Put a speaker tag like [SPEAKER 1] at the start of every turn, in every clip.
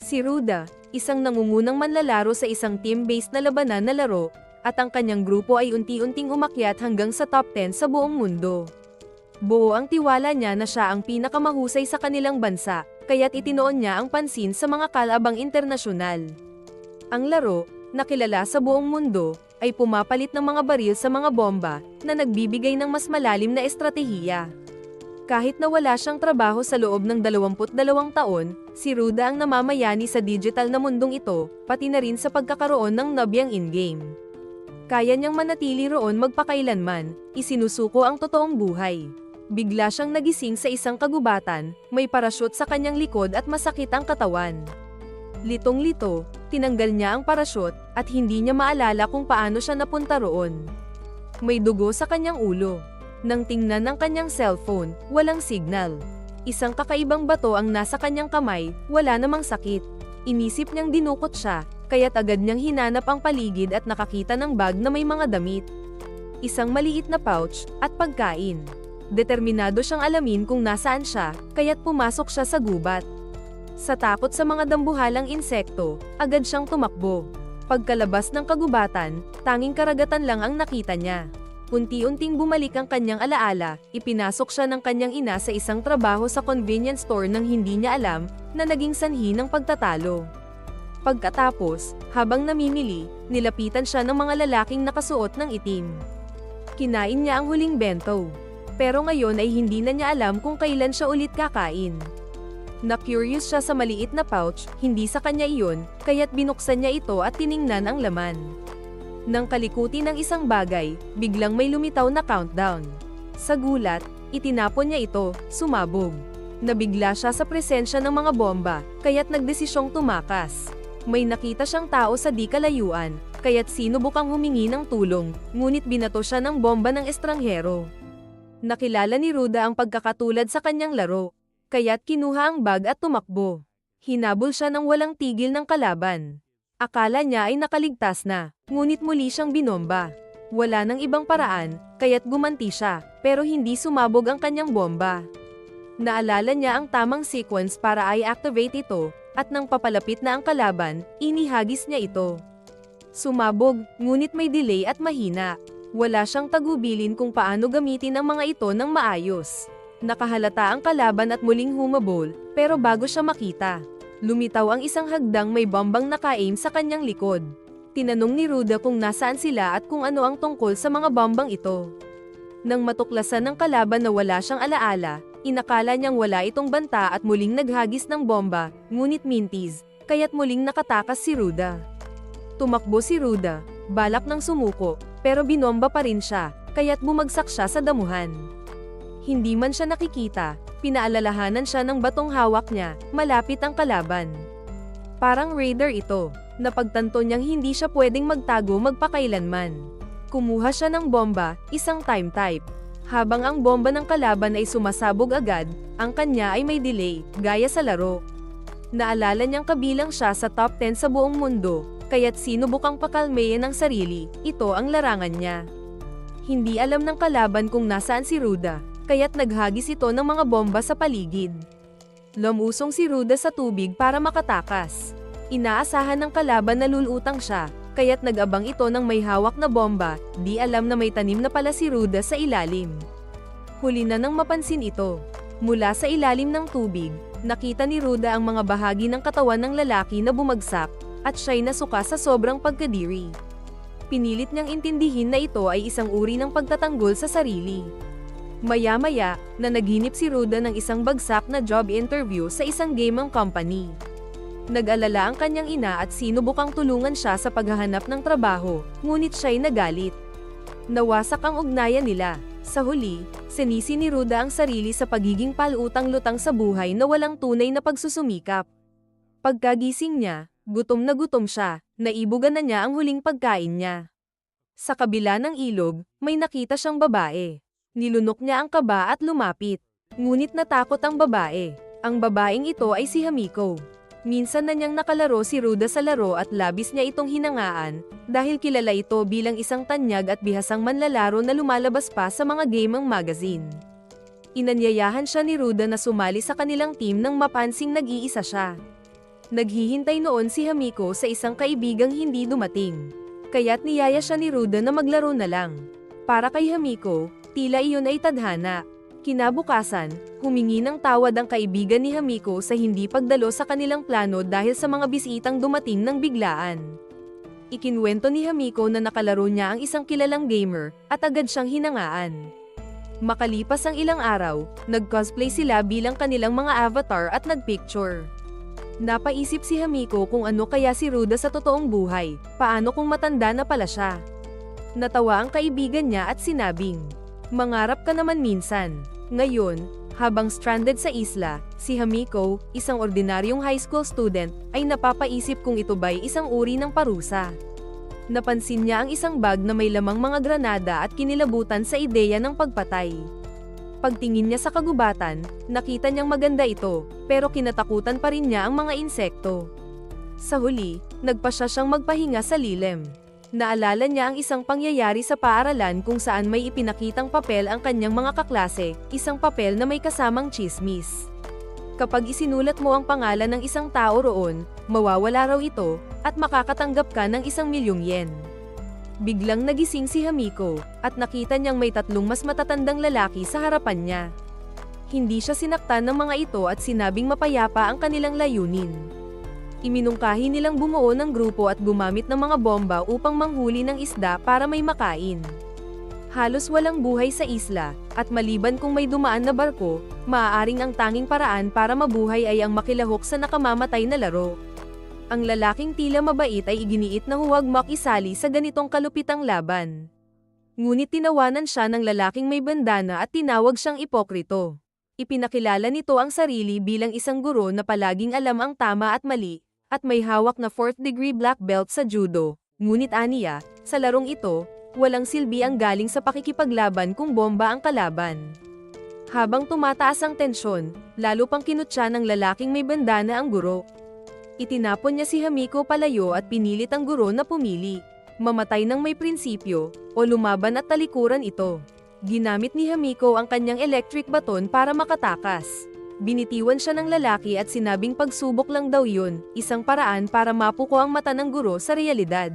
[SPEAKER 1] Si Ruda, isang nangungunang manlalaro sa isang team-based na labanan na laro, at ang kanyang grupo ay unti-unting umakyat hanggang sa top 10 sa buong mundo. Buo ang tiwala niya na siya ang pinakamahusay sa kanilang bansa, kaya't itinoon niya ang pansin sa mga kalabang internasyonal. Ang laro, na kilala sa buong mundo, ay pumapalit ng mga baril sa mga bomba, na nagbibigay ng mas malalim na estratehiya. Kahit na wala siyang trabaho sa loob ng 22 taon, si Ruda ang namamayani sa digital na mundong ito, pati na rin sa pagkakaroon ng nabyang in-game. Kaya niyang manatili roon magpakailanman, isinusuko ang totoong buhay. Bigla siyang nagising sa isang kagubatan, may parachute sa kanyang likod at masakit ang katawan. Litong-lito, tinanggal niya ang parachute, at hindi niya maalala kung paano siya napunta roon. May dugo sa kanyang ulo. Nang tingnan ang kanyang cellphone, walang signal. Isang kakaibang bato ang nasa kanyang kamay, wala namang sakit. Inisip niyang dinukot siya, kaya't agad niyang hinanap ang paligid at nakakita ng bag na may mga damit. Isang maliit na pouch, at pagkain. Determinado siyang alamin kung nasaan siya, kaya't pumasok siya sa gubat. Sa takot sa mga dambuhalang insekto, agad siyang tumakbo. Pagkalabas ng kagubatan, tanging karagatan lang ang nakita niya. Unti-unting bumalik ang kanyang alaala, ipinasok siya ng kanyang ina sa isang trabaho sa convenience store nang hindi niya alam na naging sanhi ng pagtatalo. Pagkatapos, habang namimili, nilapitan siya ng mga lalaking nakasuot ng itim. Kinain niya ang huling bento. Pero ngayon ay hindi na niya alam kung kailan siya ulit kakain. Na-curious siya sa maliit na pouch, hindi sa kanya iyon, kaya't binuksan niya ito at tiningnan ang laman. Nang kalikuti ng isang bagay, biglang may lumitaw na countdown. Sa gulat, itinapon niya ito, sumabog. Nabigla siya sa presensya ng mga bomba, kaya't nagdesisyong tumakas. May nakita siyang tao sa di kalayuan, kaya't sinubukang humingi ng tulong, ngunit binato siya ng bomba ng estranghero. Nakilala ni Ruda ang pagkakatulad sa kanyang laro, kaya't kinuha ang bag at tumakbo. Hinabol siya ng walang tigil ng kalaban. Akala niya ay nakaligtas na, ngunit muli siyang binomba. Wala nang ibang paraan, kaya't gumanti siya, pero hindi sumabog ang kanyang bomba. Naalala niya ang tamang sequence para i-activate ito, at nang papalapit na ang kalaban, inihagis niya ito. Sumabog, ngunit may delay at mahina. Wala siyang tagubilin kung paano gamitin ang mga ito ng maayos. Nakahalata ang kalaban at muling humabol, pero bago siya makita, lumitaw ang isang hagdang may bombang naka-aim sa kanyang likod. Tinanong ni Ruda kung nasaan sila at kung ano ang tungkol sa mga bombang ito. Nang matuklasan ng kalaban na wala siyang alaala, inakala niyang wala itong banta at muling naghagis ng bomba, ngunit mintis, kaya't muling nakatakas si Ruda. Tumakbo si Ruda, balak ng sumuko, pero binomba pa rin siya, kaya't bumagsak siya sa damuhan. Hindi man siya nakikita, pinaalalahanan siya ng batong hawak niya, malapit ang kalaban. Parang raider ito, napagtanto niyang hindi siya pwedeng magtago magpakailanman. Kumuha siya ng bomba, isang time type. Habang ang bomba ng kalaban ay sumasabog agad, ang kanya ay may delay, gaya sa laro. Naalala niyang kabilang siya sa top 10 sa buong mundo, kaya't sinubukang pakalmayan ang sarili, ito ang larangan niya. Hindi alam ng kalaban kung nasaan si Ruda, kaya't naghagis ito ng mga bomba sa paligid. Lumusong si Ruda sa tubig para makatakas. Inaasahan ng kalaban na lulutang siya, kaya't nag-abang ito ng may hawak na bomba, di alam na may tanim na pala si Ruda sa ilalim. Huli na nang mapansin ito. Mula sa ilalim ng tubig, nakita ni Ruda ang mga bahagi ng katawan ng lalaki na bumagsak, at siya'y nasuka sa sobrang pagkadiri. Pinilit niyang intindihin na ito ay isang uri ng pagtatanggol sa sarili. Maya-maya, nanaginip si Ruda ng isang bagsak na job interview sa isang gaming company. Nag-alala ang kanyang ina at sinubukang tulungan siya sa paghahanap ng trabaho, ngunit siya'y nagalit. Nawasak ang ugnayan nila. Sa huli, sinisi ni Ruda ang sarili sa pagiging palutang-lutang sa buhay na walang tunay na pagsusumikap. Pagkagising niya, gutom na gutom siya, naibugan na niya ang huling pagkain niya. Sa kabila ng ilog, may nakita siyang babae. Nilunok niya ang kaba at lumapit. Ngunit natakot ang babae. Ang babaeng ito ay si Hamiko. Minsan na niyang nakalaro si Ruda sa laro at labis niya itong hinangaan, dahil kilala ito bilang isang tanyag at bihasang manlalaro na lumalabas pa sa mga gaming magazine. Inanyayahan siya ni Ruda na sumali sa kanilang team nang mapansing nag-iisa siya. Naghihintay noon si Hamiko sa isang kaibigang hindi dumating. Kaya't niyaya siya ni Ruda na maglaro na lang. Para kay Hamiko, tila iyon ay tadhana. Kinabukasan, humingi ng tawad ang kaibigan ni Hamiko sa hindi pagdalo sa kanilang plano dahil sa mga bisitang dumating ng biglaan. Ikinwento ni Hamiko na nakalaro niya ang isang kilalang gamer, at agad siyang hinangaan. Makalipas ang ilang araw, nag-cosplay sila bilang kanilang mga avatar at nagpicture. Napaisip si Hamiko kung ano kaya si Ruda sa totoong buhay, paano kung matanda na pala siya. Natawa ang kaibigan niya at sinabing, "Mangarap ka naman minsan." Ngayon, habang stranded sa isla, si Hamiko, isang ordinaryong high school student, ay napapaisip kung ito ba'y isang uri ng parusa. Napansin niya ang isang bag na may lamang mga granada at kinilabutan sa ideya ng pagpatay. Pagtingin niya sa kagubatan, nakita niyang maganda ito, pero kinatakutan pa rin niya ang mga insekto. Sa huli, nagpasya siyang magpahinga sa lilim. Naalala niya ang isang pangyayari sa paaralan kung saan may ipinakitang papel ang kanyang mga kaklase, isang papel na may kasamang tsismis. Kapag isinulat mo ang pangalan ng isang tao roon, mawawala raw ito, at makakatanggap ka ng 1,000,000 yen. Biglang nagising si Hamiko, at nakita niyang may 3 mas matatandang lalaki sa harapan niya. Hindi siya sinaktan ng mga ito at sinabing mapayapa ang kanilang layunin. Iminungkahi nilang bumuo ng grupo at gumamit ng mga bomba upang manghuli ng isda para may makain. Halos walang buhay sa isla, at maliban kung may dumaan na barko, maaaring ang tanging paraan para mabuhay ay ang makilahok sa nakamamatay na laro. Ang lalaking tila mabait ay iginiit na huwag makisali sa ganitong kalupitang laban. Ngunit tinawanan siya ng lalaking may bandana at tinawag siyang ipokrito. Ipinakilala nito ang sarili bilang isang guro na palaging alam ang tama at mali, at may hawak na 4th degree black belt sa judo. Ngunit aniya, sa larong ito, walang silbi ang galing sa pakikipaglaban kung bomba ang kalaban. Habang tumataas ang tensyon, lalo pang kinutya ng lalaking may bandana ang guro. Itinapon niya si Hamiko palayo at pinilit ang guro na pumili. Mamatay ng may prinsipyo, o lumaban at talikuran ito. Ginamit ni Hamiko ang kanyang electric baton para makatakas. Binitiwan siya ng lalaki at sinabing pagsubok lang daw yun, isang paraan para mapuko ang mata ng guro sa realidad.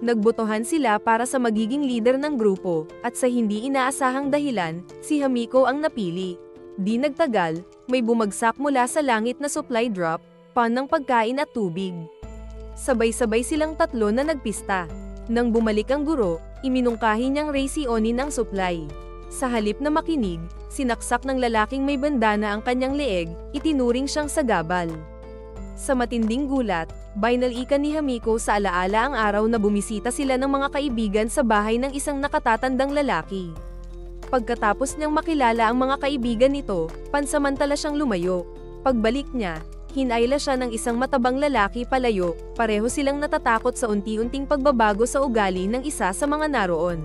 [SPEAKER 1] Nagbotohan sila para sa magiging leader ng grupo, at sa hindi inaasahang dahilan, si Hamiko ang napili. Di nagtagal, may bumagsak mula sa langit na supply drop, pan ng pagkain at tubig. Sabay-sabay silang 3 na nagpista. Nang bumalik ang guro, iminungkahi niyang raysionin ang supply. Sa halip na makinig, sinaksak ng lalaking may bandana ang kanyang leeg, itinuring siyang sagabal. Sa matinding gulat, binalikan ni Hamiko sa alaala ang araw na bumisita sila ng mga kaibigan sa bahay ng isang nakatatandang lalaki. Pagkatapos niyang makilala ang mga kaibigan nito, pansamantala siyang lumayo. Pagbalik niya, hinayla siya ng isang matabang lalaki palayo, pareho silang natatakot sa unti-unting pagbabago sa ugali ng isa sa mga naroon.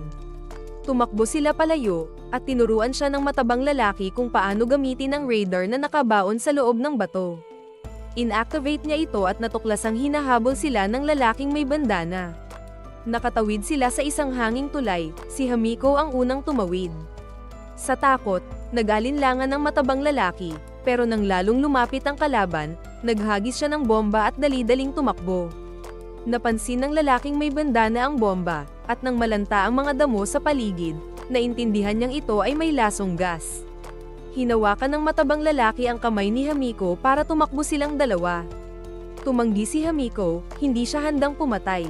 [SPEAKER 1] Tumakbo sila palayo, at tinuruan siya ng matabang lalaki kung paano gamitin ang radar na nakabaon sa loob ng bato. Inactivate niya ito at natuklasang hinahabol sila ng lalaking may bandana. Nakatawid sila sa isang hanging tulay, si Hamiko ang unang tumawid. Sa takot, nag-alinlangan ng matabang lalaki, pero nang lalong lumapit ang kalaban, naghagis siya ng bomba at dali-daling tumakbo. Napansin ng lalaking may bandana ang bomba, at nang malanta ang mga damo sa paligid, naintindihan niyang ito ay may lasong gas. Hinawakan ng matabang lalaki ang kamay ni Hamiko para tumakbo silang dalawa. Tumanggi si Hamiko, hindi siya handang pumatay.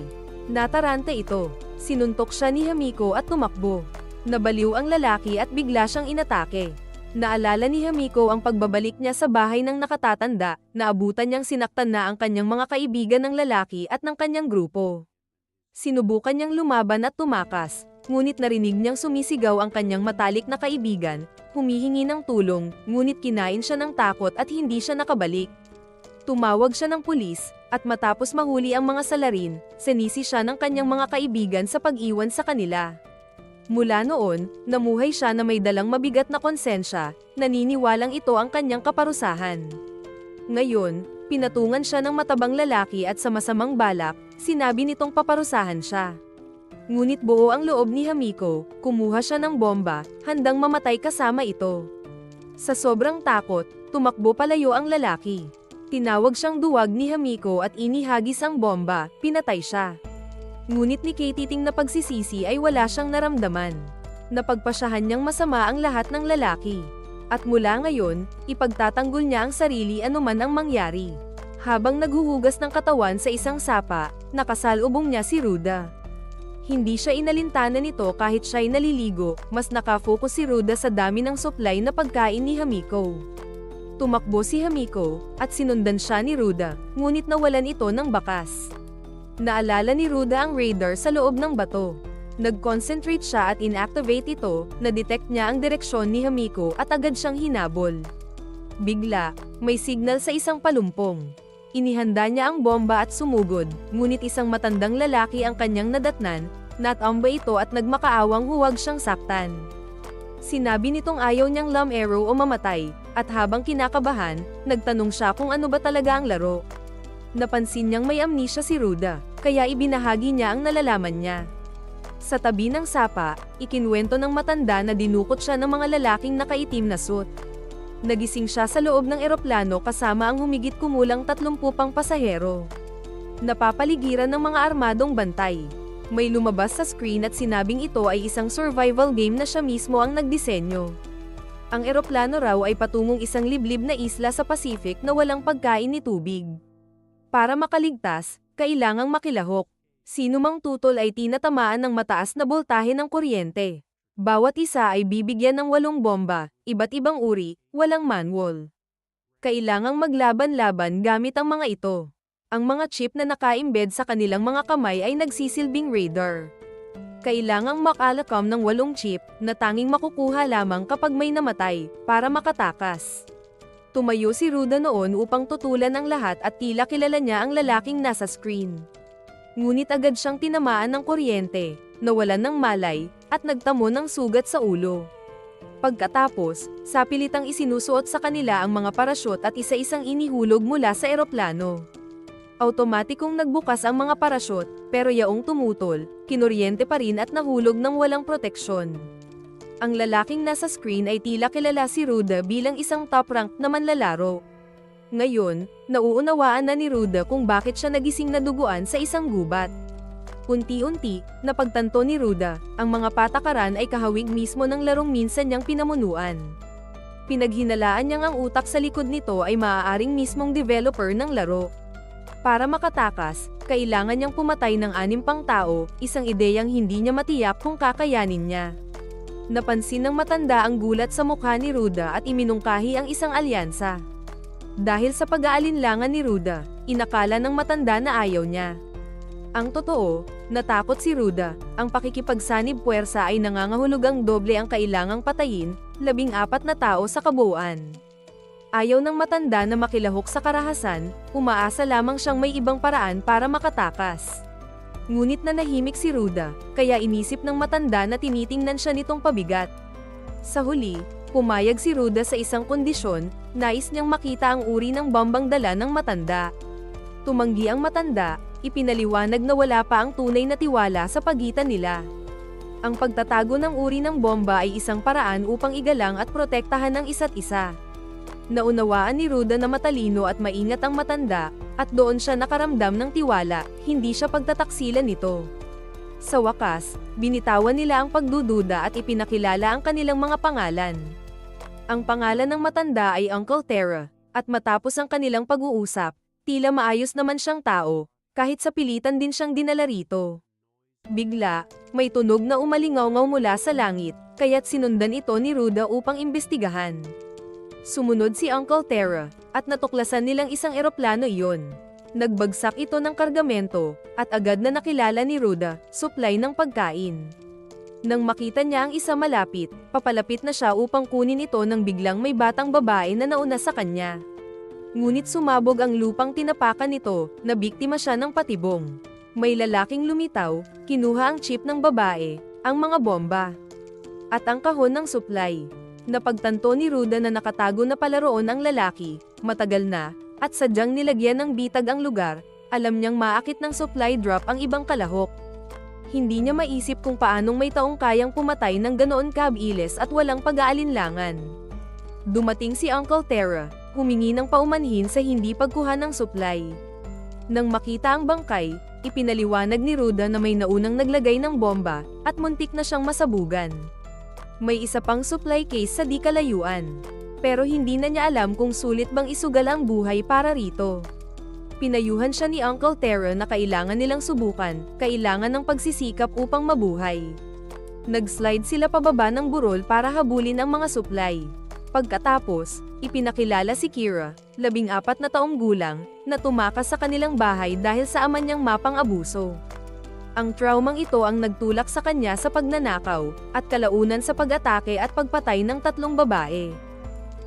[SPEAKER 1] Nataranta ito. Sinuntok siya ni Hamiko at tumakbo. Nabaliw ang lalaki at bigla siyang inatake. Naalala ni Hamiko ang pagbabalik niya sa bahay ng nakatatanda, naabutan niyang sinaktan na ang kanyang mga kaibigan ng lalaki at ng kanyang grupo. Sinubukan niyang lumaban at tumakas, ngunit narinig niyang sumisigaw ang kanyang matalik na kaibigan, humihingi ng tulong, ngunit kinain siya ng takot at hindi siya nakabalik. Tumawag siya ng pulis, at matapos mahuli ang mga salarin, sinisi siya ng kanyang mga kaibigan sa pag-iwan sa kanila. Mula noon, namuhay siya na may dalang mabigat na konsensya, naniniwalang ito ang kanyang kaparusahan. Ngayon, pinatungan siya ng matabang lalaki at sa masamang balak, sinabi nitong paparusahan siya. Ngunit buo ang loob ni Hamiko, kumuha siya ng bomba, handang mamatay kasama ito. Sa sobrang takot, tumakbo palayo ang lalaki. Tinawag siyang duwag ni Hamiko at inihagis ang bomba, pinatay siya. Ngunit ni Katie na pagsisisi ay wala siyang naramdaman. Napagpasyahan niyang masama ang lahat ng lalaki. At mula ngayon, ipagtatanggol niya ang sarili anuman ang mangyari. Habang naghuhugas ng katawan sa isang sapa, nakasalubong niya si Ruda. Hindi siya inalintana nito kahit siya'y naliligo, mas nakafocus si Ruda sa dami ng supply na pagkain ni Hamiko. Tumakbo si Hamiko, at sinundan siya ni Ruda, ngunit nawalan ito ng bakas. Naalala ni Ruda ang radar sa loob ng bato. Nag-concentrate siya at inactivate ito, na-detect niya ang direksyon ni Hamiko at agad siyang hinabol. Bigla, may signal sa isang palumpong. Inihanda niya ang bomba at sumugod, ngunit isang matandang lalaki ang kanyang nadatnan, natamba ito at nagmakaawang huwag siyang saktan. Sinabi nitong ayaw niyang lam arrow o mamatay, at habang kinakabahan, nagtanong siya kung ano ba talaga ang laro. Napansin niyang may amnesia si Ruda, kaya ibinahagi niya ang nalalaman niya. Sa tabi ng sapa, ikinwento ng matanda na dinukot siya ng mga lalaking nakaitim na suit. Nagising siya sa loob ng eroplano kasama ang humigit kumulang 30 pang pasahero. Napapaligiran ng mga armadong bantay. May lumabas sa screen at sinabing ito ay isang survival game na siya mismo ang nagdisenyo. Ang eroplano raw ay patungong isang liblib na isla sa Pacific na walang pagkain ni tubig. Para makaligtas, kailangang makilahok. Sino mang tutol ay tinatamaan ng mataas na boltahe ng kuryente. Bawat isa ay bibigyan ng 8 bomba, iba't ibang uri, walang manual. Kailangang maglaban-laban gamit ang mga ito. Ang mga chip na naka-embed sa kanilang mga kamay ay nagsisilbing radar. Kailangang makalakam ng 8 chip, na tanging makukuha lamang kapag may namatay, para makatakas. Tumayo si Ruda noon upang tutulan ang lahat at tila kilala niya ang lalaking nasa screen. Ngunit agad siyang tinamaan ng kuryente, nawalan ng malay, at nagtamo ng sugat sa ulo. Pagkatapos, sapilitang isinusuot sa kanila ang mga parachute at isa-isang inihulog mula sa eroplano. Automatikong nagbukas ang mga parachute, pero yaong tumutol, kinuryente pa rin at nahulog ng walang proteksyon. Ang lalaking nasa screen ay tila kilala si Ruda bilang isang top-rank na manlalaro. Ngayon, nauunawaan na ni Ruda kung bakit siya nagising na duguan sa isang gubat. Unti-unti, napagtanto ni Ruda, ang mga patakaran ay kahawig mismo ng larong minsan niyang pinamunuan. Pinaghinalaan niyang ang utak sa likod nito ay maaaring mismong developer ng laro. Para makatakas, kailangan niyang pumatay ng 6 pang tao, isang ideyang hindi niya matiyak kung kakayanin niya. Napansin ng matanda ang gulat sa mukha ni Ruda at iminungkahi ang isang alyansa. Dahil sa pag-aalinlangan ni Ruda, inakala ng matanda na ayaw niya. Ang totoo, natakot si Ruda, ang pakikipagsanib puwersa ay nangangahulugang doble ang kailangang patayin, 14 na tao sa kabuuan. Ayaw ng matanda na makilahok sa karahasan, umaasa lamang siyang may ibang paraan para makatakas. Ngunit nanahimik si Ruda, kaya inisip ng matanda na tinitingnan siya nitong pabigat. Sa huli, pumayag si Ruda sa isang kondisyon, nais niyang makita ang uri ng bombang dala ng matanda. Tumanggi ang matanda, ipinaliwanag na wala pa ang tunay na tiwala sa pagitan nila. Ang pagtatago ng uri ng bomba ay isang paraan upang igalang at protektahan ang isa't isa. Naunawaan ni Ruda na matalino at maingat ang matanda, at doon siya nakaramdam ng tiwala, hindi siya pagtataksilan nito. Sa wakas, binitawan nila ang pagdududa at ipinakilala ang kanilang mga pangalan. Ang pangalan ng matanda ay Uncle Terra, at matapos ang kanilang pag-uusap, tila maayos naman siyang tao, kahit sa pilitan din siyang dinala rito. Bigla, may tunog na umalingaw-ngaw mula sa langit, kaya't sinundan ito ni Ruda upang imbestigahan. Sumunod si Uncle Terra, at natuklasan nilang isang eroplano iyon. Nagbagsak ito ng kargamento, at agad na nakilala ni Ruda, supply ng pagkain. Nang makita niya ang isa malapit, papalapit na siya upang kunin ito nang biglang may batang babae na nauna sa kanya. Ngunit sumabog ang lupang tinapakan nito, na biktima siya ng patibong. May lalaking lumitaw, kinuha ang chip ng babae, ang mga bomba, at ang kahon ng supply. Napagtanto ni Ruda na nakatago na pala roon ang lalaki, matagal na, at sadyang nilagyan ng bitag ang lugar, alam niyang maakit ng supply drop ang ibang kalahok. Hindi niya maisip kung paanong may taong kayang pumatay ng ganoon kabilis at walang pag-aalinlangan. Dumating si Uncle Terra, humingi ng paumanhin sa hindi pagkuha ng supply. Nang makita ang bangkay, ipinaliwanag ni Ruda na may naunang naglagay ng bomba, at muntik na siyang masabugan. May isa pang supply case sa di kalayuan. Pero hindi na niya alam kung sulit bang isugal ang buhay para rito. Pinayuhan siya ni Uncle Tara na kailangan nilang subukan, kailangan ng pagsisikap upang mabuhay. Nag-slide sila pababa ng burol para habulin ang mga supply. Pagkatapos, ipinakilala si Kira, 14 na taong gulang, na tumakas sa kanilang bahay dahil sa ama niyang mapang-abuso. Ang traumang ito ang nagtulak sa kanya sa pagnanakaw, at kalaunan sa pag-atake at pagpatay ng 3 babae.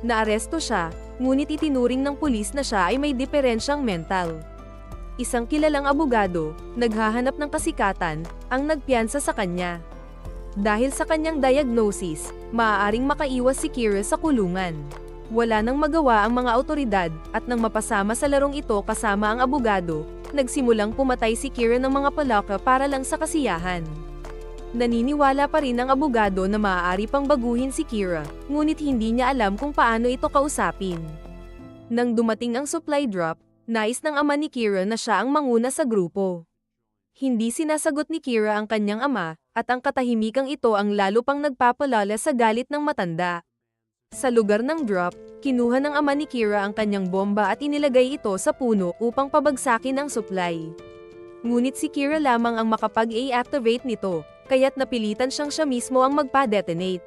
[SPEAKER 1] Naaresto siya, ngunit itinuring ng pulis na siya ay may diferensyang mental. Isang kilalang abogado, naghahanap ng kasikatan, ang nagpiyansa sa kanya. Dahil sa kanyang diagnosis, maaaring makaiwas si Kira sa kulungan. Wala nang magawa ang mga awtoridad, at nang mapasama sa larong ito kasama ang abogado, nagsimulang pumatay si Kira ng mga palaka para lang sa kasiyahan. Naniniwala pa rin ang abogado na maaari pang baguhin si Kira, ngunit hindi niya alam kung paano ito kausapin. Nang dumating ang supply drop, nais ng ama ni Kira na siya ang manguna sa grupo. Hindi sinasagot ni Kira ang kanyang ama, at ang katahimikang ito ang lalo pang nagpapalala sa galit ng matanda. Sa lugar ng drop, kinuha ng ama ni Kira ang kanyang bomba at inilagay ito sa puno upang pabagsakin ang supply. Ngunit si Kira lamang ang makapag-activate nito, kaya't napilitan siya mismo ang magpa-detonate.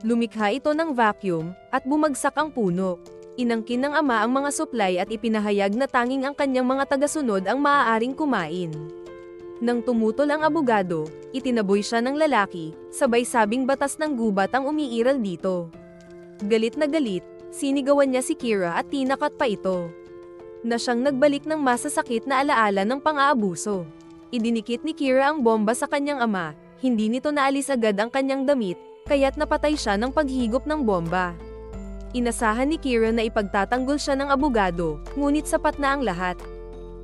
[SPEAKER 1] Lumikha ito ng vacuum, at bumagsak ang puno. Inangkin ng ama ang mga supply at ipinahayag na tanging ang kanyang mga tagasunod ang maaaring kumain. Nang tumutol ang abogado, itinaboy siya ng lalaki, sabay sabing batas ng gubat ang umiiral dito. Galit na galit, sinigawan niya si Kira at tinakat pa ito. Na siyang nagbalik ng masasakit na alaala ng pang-aabuso. Idinikit ni Kira ang bomba sa kanyang ama, hindi nito naalis agad ang kanyang damit, kaya't napatay siya ng paghigop ng bomba. Inasahan ni Kira na ipagtatanggol siya ng abogado, ngunit sapat na ang lahat.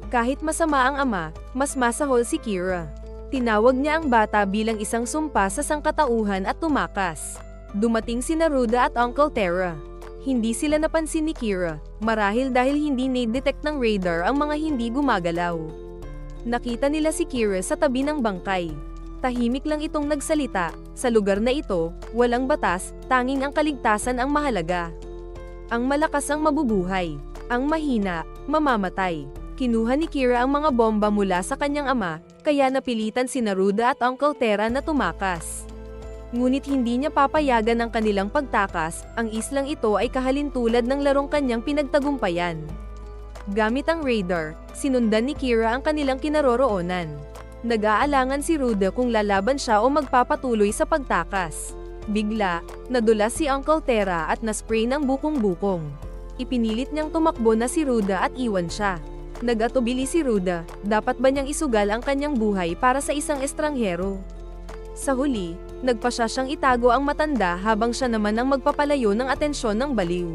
[SPEAKER 1] Kahit masama ang ama, mas masahol si Kira. Tinawag niya ang bata bilang isang sumpa sa sangkatauhan at tumakas. Dumating sina Ruda at Uncle Tara. Hindi sila napansin ni Kira, marahil dahil hindi na-detect ng radar ang mga hindi gumagalaw. Nakita nila si Kira sa tabi ng bangkay. Tahimik lang itong nagsalita, sa lugar na ito, walang batas, tanging ang kaligtasan ang mahalaga. Ang malakas ang mabubuhay, ang mahina, mamamatay. Kinuha ni Kira ang mga bomba mula sa kanyang ama, kaya napilitan sina Ruda at Uncle Tara na tumakas. Ngunit hindi niya papayagan ang kanilang pagtakas, ang islang ito ay kahalintulad ng larong kanyang pinagtagumpayan. Gamit ang radar, sinundan ni Kira ang kanilang kinaroroonan. Nag-aalangan si Ruda kung lalaban siya o magpapatuloy sa pagtakas. Bigla, nadulas si Uncle Tara at naspray ng bukong-bukong. Ipinilit niyang tumakbo na si Ruda at iwan siya. Nag-atubili si Ruda, dapat ba niyang isugal ang kanyang buhay para sa isang estranghero? Sa huli, nagpasya siyang itago ang matanda habang siya naman ang magpapalayo ng atensyon ng baliw.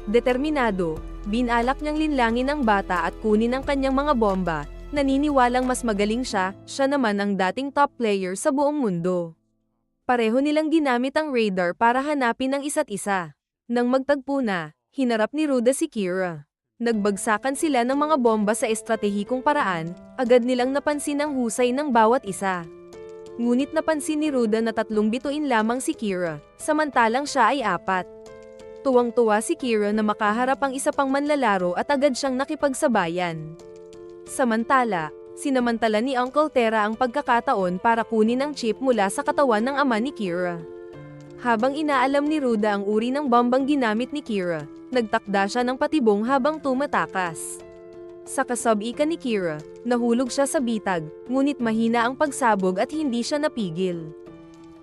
[SPEAKER 1] Determinado, binalak niyang linlangin ang bata at kunin ang kanyang mga bomba, naniniwalang mas magaling siya naman ang dating top player sa buong mundo. Pareho nilang ginamit ang radar para hanapin ang isa't isa. Nang magtagpo na, hinarap ni Ruda si Kira. Nagbagsakan sila ng mga bomba sa estratehikong paraan, agad nilang napansin ang husay ng bawat isa. Ngunit napansin ni Ruda na 3 bituin lamang si Kira, samantalang siya ay 4. Tuwang-tuwa si Kira na makaharap ang isa pang manlalaro at agad siyang nakipagsabayan. Samantala, sinamantala ni Uncle Tara ang pagkakataon para kunin ang chip mula sa katawan ng ama ni Kira. Habang inaalam ni Ruda ang uri ng bombang ginamit ni Kira, nagtakda siya ng patibong habang tumatakas. Sa kasab-ikan ni Kira, nahulog siya sa bitag, ngunit mahina ang pagsabog at hindi siya napigil.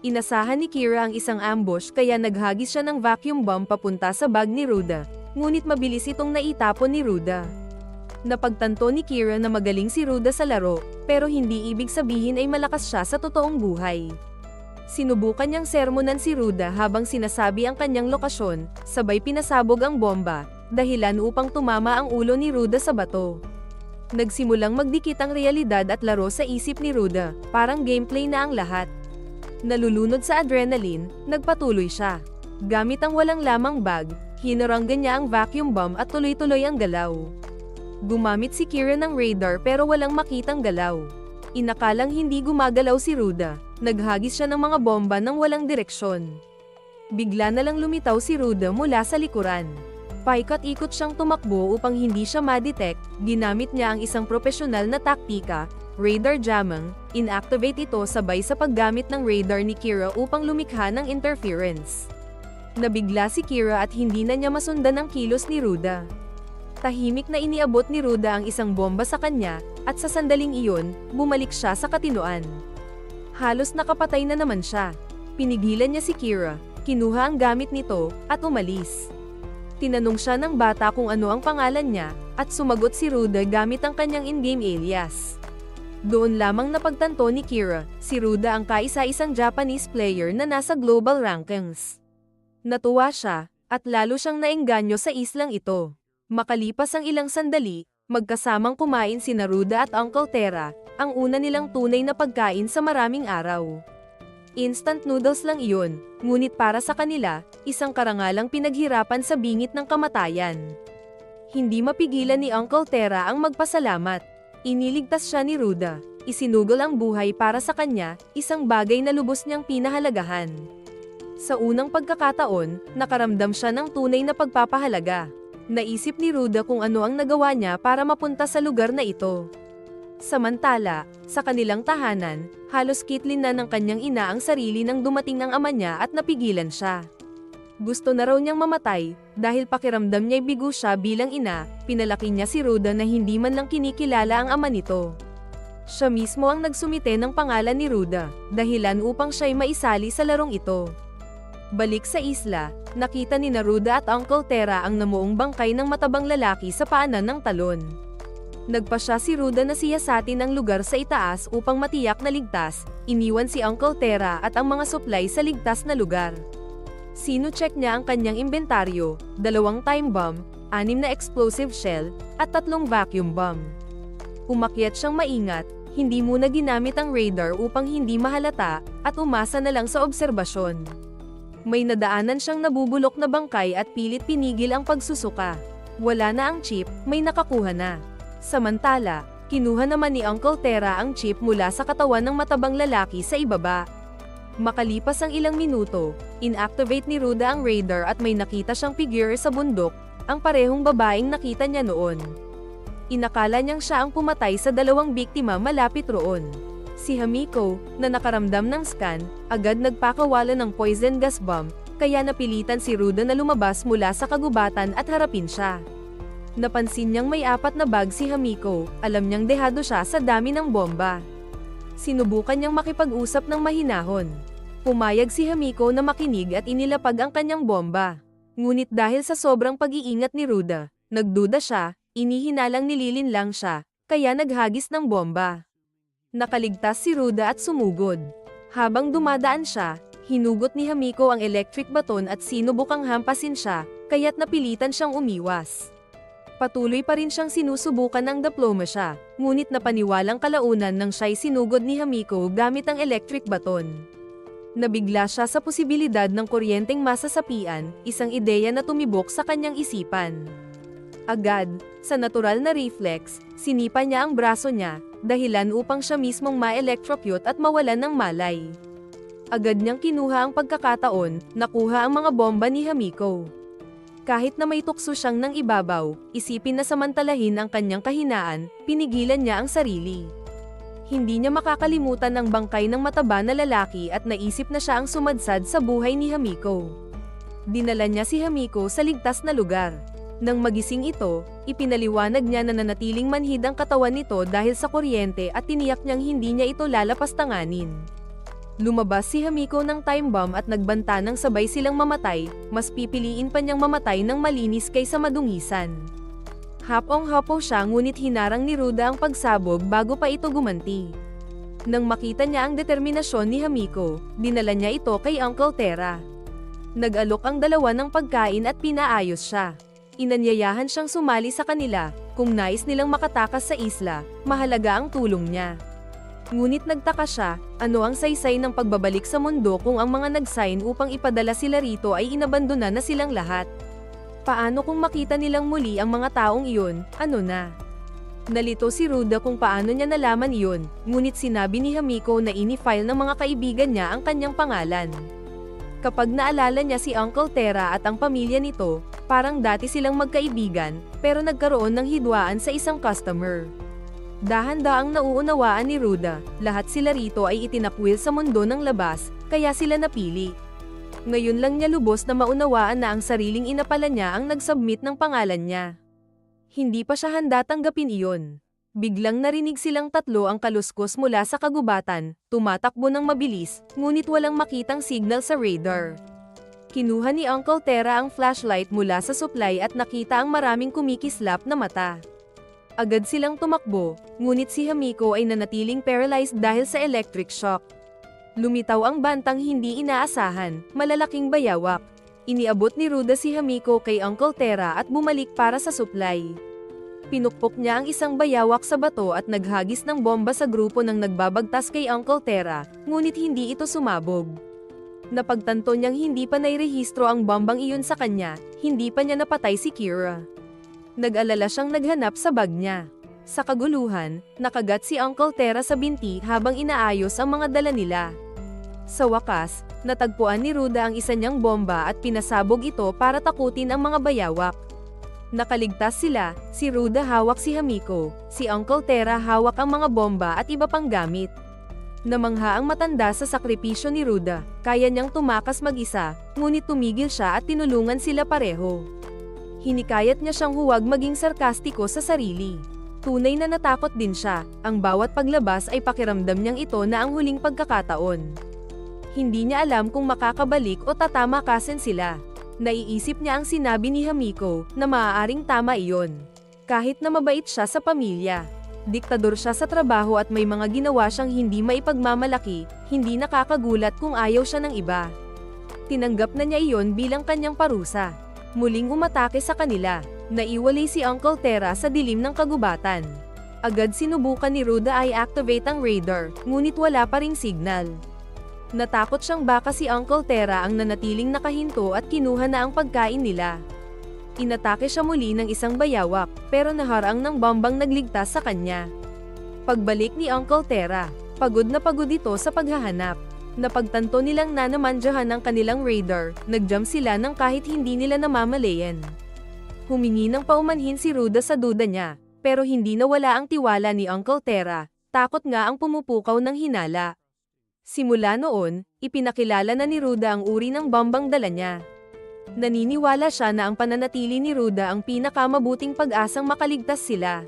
[SPEAKER 1] Inasahan ni Kira ang isang ambush kaya naghagis siya ng vacuum bomb papunta sa bag ni Ruda, ngunit mabilis itong naitapon ni Ruda. Napagtanto ni Kira na magaling si Ruda sa laro, pero hindi ibig sabihin ay malakas siya sa totoong buhay. Sinubukan niyang sermonan si Ruda habang sinasabi ang kanyang lokasyon, sabay pinasabog ang bomba, dahilan upang tumama ang ulo ni Ruda sa bato. Nagsimulang magdikit ang realidad at laro sa isip ni Ruda, parang gameplay na ang lahat. Nalulunod sa adrenaline, nagpatuloy siya. Gamit ang walang lamang bag, Hinaranggan niya ang vacuum bomb at tuloy-tuloy ang galaw. Gumamit si Kira ng radar pero walang makitang galaw. Inakalang hindi gumagalaw si Ruda. Naghagis siya ng mga bomba nang walang direksyon. Bigla na lang lumitaw si Ruda mula sa likuran. Paikot-ikot siyang tumakbo upang hindi siya ma-detect. Ginamit niya ang isang propesyonal na taktika, radar jamming. Inactivate ito sabay sa paggamit ng radar ni Kira upang lumikha ng interference. Nabigla si Kira at hindi na niya masundan ang kilos ni Ruda. Tahimik na iniabot ni Ruda ang isang bomba sa kanya, at sa sandaling iyon, bumalik siya sa katinoan. Halos nakapatay na naman siya. Pinigilan niya si Kira, kinuha ang gamit nito, at umalis. Tinanong siya ng bata kung ano ang pangalan niya, at sumagot si Ruda gamit ang kanyang in-game alias. Doon lamang napagtanto ni Kira, si Ruda ang kaisa-isang Japanese player na nasa global rankings. Natuwa siya, at lalo siyang naengganyo sa islang ito. Makalipas ang ilang sandali, magkasamang kumain sina Ruda at Uncle Tera, ang una nilang tunay na pagkain sa maraming araw. Instant noodles lang iyon, ngunit para sa kanila, isang karangalang pinaghirapan sa bingit ng kamatayan. Hindi mapigilan ni Uncle Tera ang magpasalamat. Iniligtas siya ni Ruda, isinugol ang buhay para sa kanya, isang bagay na lubos niyang pinahalagahan. Sa unang pagkakataon, nakaramdam siya ng tunay na pagpapahalaga. Naisip ni Ruda kung ano ang nagawa niya para mapunta sa lugar na ito. Samantala, sa kanilang tahanan, halos kitlin na ng kanyang ina ang sarili nang dumating ang ama niya at napigilan siya. Gusto na raw niyang mamatay, dahil pakiramdam niya'y bigo siya bilang ina, pinalaki niya si Ruda na hindi man lang kinikilala ang ama nito. Siya mismo ang nagsumite ng pangalan ni Ruda, dahilan upang siya'y maisali sa larong ito. Balik sa isla, nakita ni Ruda at Uncle Tera ang namuong bangkay ng matabang lalaki sa paanan ng talon. Nagpasya si Ruda na siyasatin ang lugar sa itaas upang matiyak na ligtas, iniwan si Uncle Tera at ang mga supply sa ligtas na lugar. Sino-check niya ang kanyang inventaryo, 2 time bomb, 6 na explosive shell, at 3 vacuum bomb. Umakyat siyang maingat, hindi muna ginamit ang radar upang hindi mahalata, at umasa na lang sa obserbasyon. May nadaanan siyang nabubulok na bangkay at pilit pinigil ang pagsusuka. Wala na ang chip, may nakakuha na. Samantala, kinuha naman ni Uncle Tera ang chip mula sa katawan ng matabang lalaki sa ibaba. Makalipas ang ilang minuto, inactivate ni Ruda ang radar at may nakita siyang figure sa bundok, ang parehong babaeng nakita niya noon. Inakala niyang siya ang pumatay sa 2 biktima malapit roon. Si Hamiko, na nakaramdam ng scan, agad nagpakawala ng poison gas bomb, kaya napilitan si Ruda na lumabas mula sa kagubatan at harapin siya. Napansin niyang may 4 na bag si Hamiko, alam niyang dehado siya sa dami ng bomba. Sinubukan niyang makipag-usap ng mahinahon. Pumayag si Hamiko na makinig at inilapag ang kanyang bomba. Ngunit dahil sa sobrang pag-iingat ni Ruda, nagduda siya, inihinalang nililin lang siya, kaya naghagis ng bomba. Nakaligtas si Ruda at sumugod. Habang dumadaan siya, hinugot ni Hamiko ang electric baton at sinubukang hampasin siya, kaya't napilitan siyang umiwas. Patuloy pa rin siyang sinusubukan ng diploma siya, ngunit napaniwalang kalaunan nang siya'y sinugod ni Hamiko gamit ang electric baton. Nabigla siya sa posibilidad ng kuryenteng masasapian, isang ideya na tumibok sa kanyang isipan. Agad, sa natural na reflex, sinipa niya ang braso niya, dahilan upang siya mismong ma-electrocute at mawalan ng malay. Agad niyang kinuha ang pagkakataon, nakuha ang mga bomba ni Hamiko. Kahit na may tukso siyang nang ibabaw, isipin na samantalahin ang kanyang kahinaan, pinigilan niya ang sarili. Hindi niya makakalimutan ang bangkay ng mataba na lalaki at naisip na siya ang sumadsad sa buhay ni Hamiko. Dinala niya si Hamiko sa ligtas na lugar. Nang magising ito, ipinaliwanag niya na nanatiling manhid ang katawan nito dahil sa kuryente at tiniyak niyang hindi niya ito lalapastanganin. Lumabas si Hamiko ng time bomb at nagbanta ng sabay silang mamatay, mas pipiliin pa niyang mamatay ng malinis kaysa madungisan. Hapong-hapo siya ngunit hinarang ni Ruda ang pagsabog bago pa ito gumanti. Nang makita niya ang determinasyon ni Hamiko, dinala niya ito kay Uncle Tera. Nag-alok ang dalawa ng pagkain at pinaayos siya. Inanyayahan siyang sumali sa kanila, kung nais nilang makatakas sa isla, mahalaga ang tulong niya. Ngunit nagtaka siya, ano ang saysay ng pagbabalik sa mundo kung ang mga nag-sign upang ipadala sila rito ay inabandona na silang lahat. Paano kung makita nilang muli ang mga taong iyon, ano na? Nalito si Ruda kung paano niya nalaman iyon, ngunit sinabi ni Hamiko na ini-file ng mga kaibigan niya ang kanyang pangalan. Kapag naalala niya si Uncle Tera at ang pamilya nito, parang dati silang magkaibigan, pero nagkaroon ng hidwaan sa isang customer. Dahan-daang nauunawaan ni Ruda, lahat sila rito ay itinakwil sa mundo ng labas, kaya sila napili. Ngayon lang niya lubos na maunawaan na ang sariling inapala niya ang nag-submit ng pangalan niya. Hindi pa siya handa tanggapin iyon. Biglang narinig silang tatlo ang kaluskos mula sa kagubatan, tumatakbo ng mabilis, ngunit walang makitang signal sa radar. Kinuha ni Uncle Tera ang flashlight mula sa supply at nakita ang maraming kumikislap na mata. Agad silang tumakbo, ngunit si Hamiko ay nanatiling paralyzed dahil sa electric shock. Lumitaw ang bantang hindi inaasahan, malalaking bayawak. Iniabot ni Ruda si Hamiko kay Uncle Tera at bumalik para sa supply. Pinukpok niya ang isang bayawak sa bato at naghagis ng bomba sa grupo ng nagbabagtas kay Uncle Tera, ngunit hindi ito sumabog. Napagtanto niyang hindi pa nairehistro ang bombang iyon sa kanya, hindi pa niya napatay si Kira. Nag-alala siyang naghanap sa bag niya. Sa kaguluhan, nakagat si Uncle Tera sa binti habang inaayos ang mga dala nila. Sa wakas, natagpuan ni Ruda ang isa niyang bomba at pinasabog ito para takutin ang mga bayawak. Nakaligtas sila, si Ruda hawak si Hamiko, si Uncle Tera hawak ang mga bomba at iba pang gamit. Namangha ang matanda sa sakripisyo ni Ruda, kaya niyang tumakas mag-isa, ngunit tumigil siya at tinulungan sila pareho. Hinikayat niya siyang huwag maging sarkastiko sa sarili. Tunay na natakot din siya, ang bawat paglabas ay pakiramdam niyang ito na ang huling pagkakataon. Hindi niya alam kung makakabalik o tatamakasin sila. Naiisip niya ang sinabi ni Hamiko, na maaaring tama iyon. Kahit na mabait siya sa pamilya, diktador siya sa trabaho at may mga ginawa siyang hindi maipagmamalaki, hindi nakakagulat kung ayaw siya ng iba. Tinanggap na niya iyon bilang kanyang parusa. Muling umatake sa kanila. Naiwalay si Uncle Tera sa dilim ng kagubatan. Agad sinubukan ni Ruda ay activate ang radar, ngunit wala pa ring signal. Natakot siyang baka si Uncle Tera ang nanatiling nakahinto at kinuha na ang pagkain nila. Inatake siya muli ng isang bayawak, pero naharang ng bombang nagligtas sa kanya. Pagbalik ni Uncle Tera, pagod na pagod ito sa paghahanap. Napagtanto nilang nanamandyahan ang kanilang radar, nag-jump sila ng kahit hindi nila namamalayan. Humingi ng paumanhin si Ruda sa duda niya, pero hindi nawala ang tiwala ni Uncle Tera, takot nga ang pumupukaw ng hinala. Simula noon, ipinakilala na ni Ruda ang uri ng bombang dala niya. Naniniwala siya na ang pananatili ni Ruda ang pinakamabuting pag-asang makaligtas sila.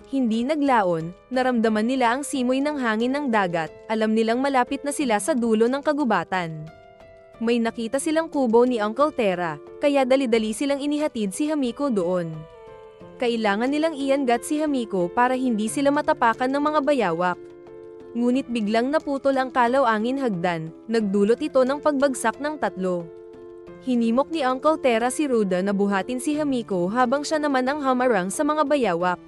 [SPEAKER 1] Hindi naglaon, naramdaman nila ang simoy ng hangin ng dagat, alam nilang malapit na sila sa dulo ng kagubatan. May nakita silang kubo ni Uncle Tera, kaya dali-dali silang inihatid si Hamiko doon. Kailangan nilang iangat si Hamiko para hindi sila matapakan ng mga bayawak. Ngunit biglang naputol ang kalaw-angin hagdan, nagdulot ito ng pagbagsak ng tatlo. Hinimok ni Uncle Tera si Ruda na buhatin si Hamiko habang siya naman ang hamarang sa mga bayawak.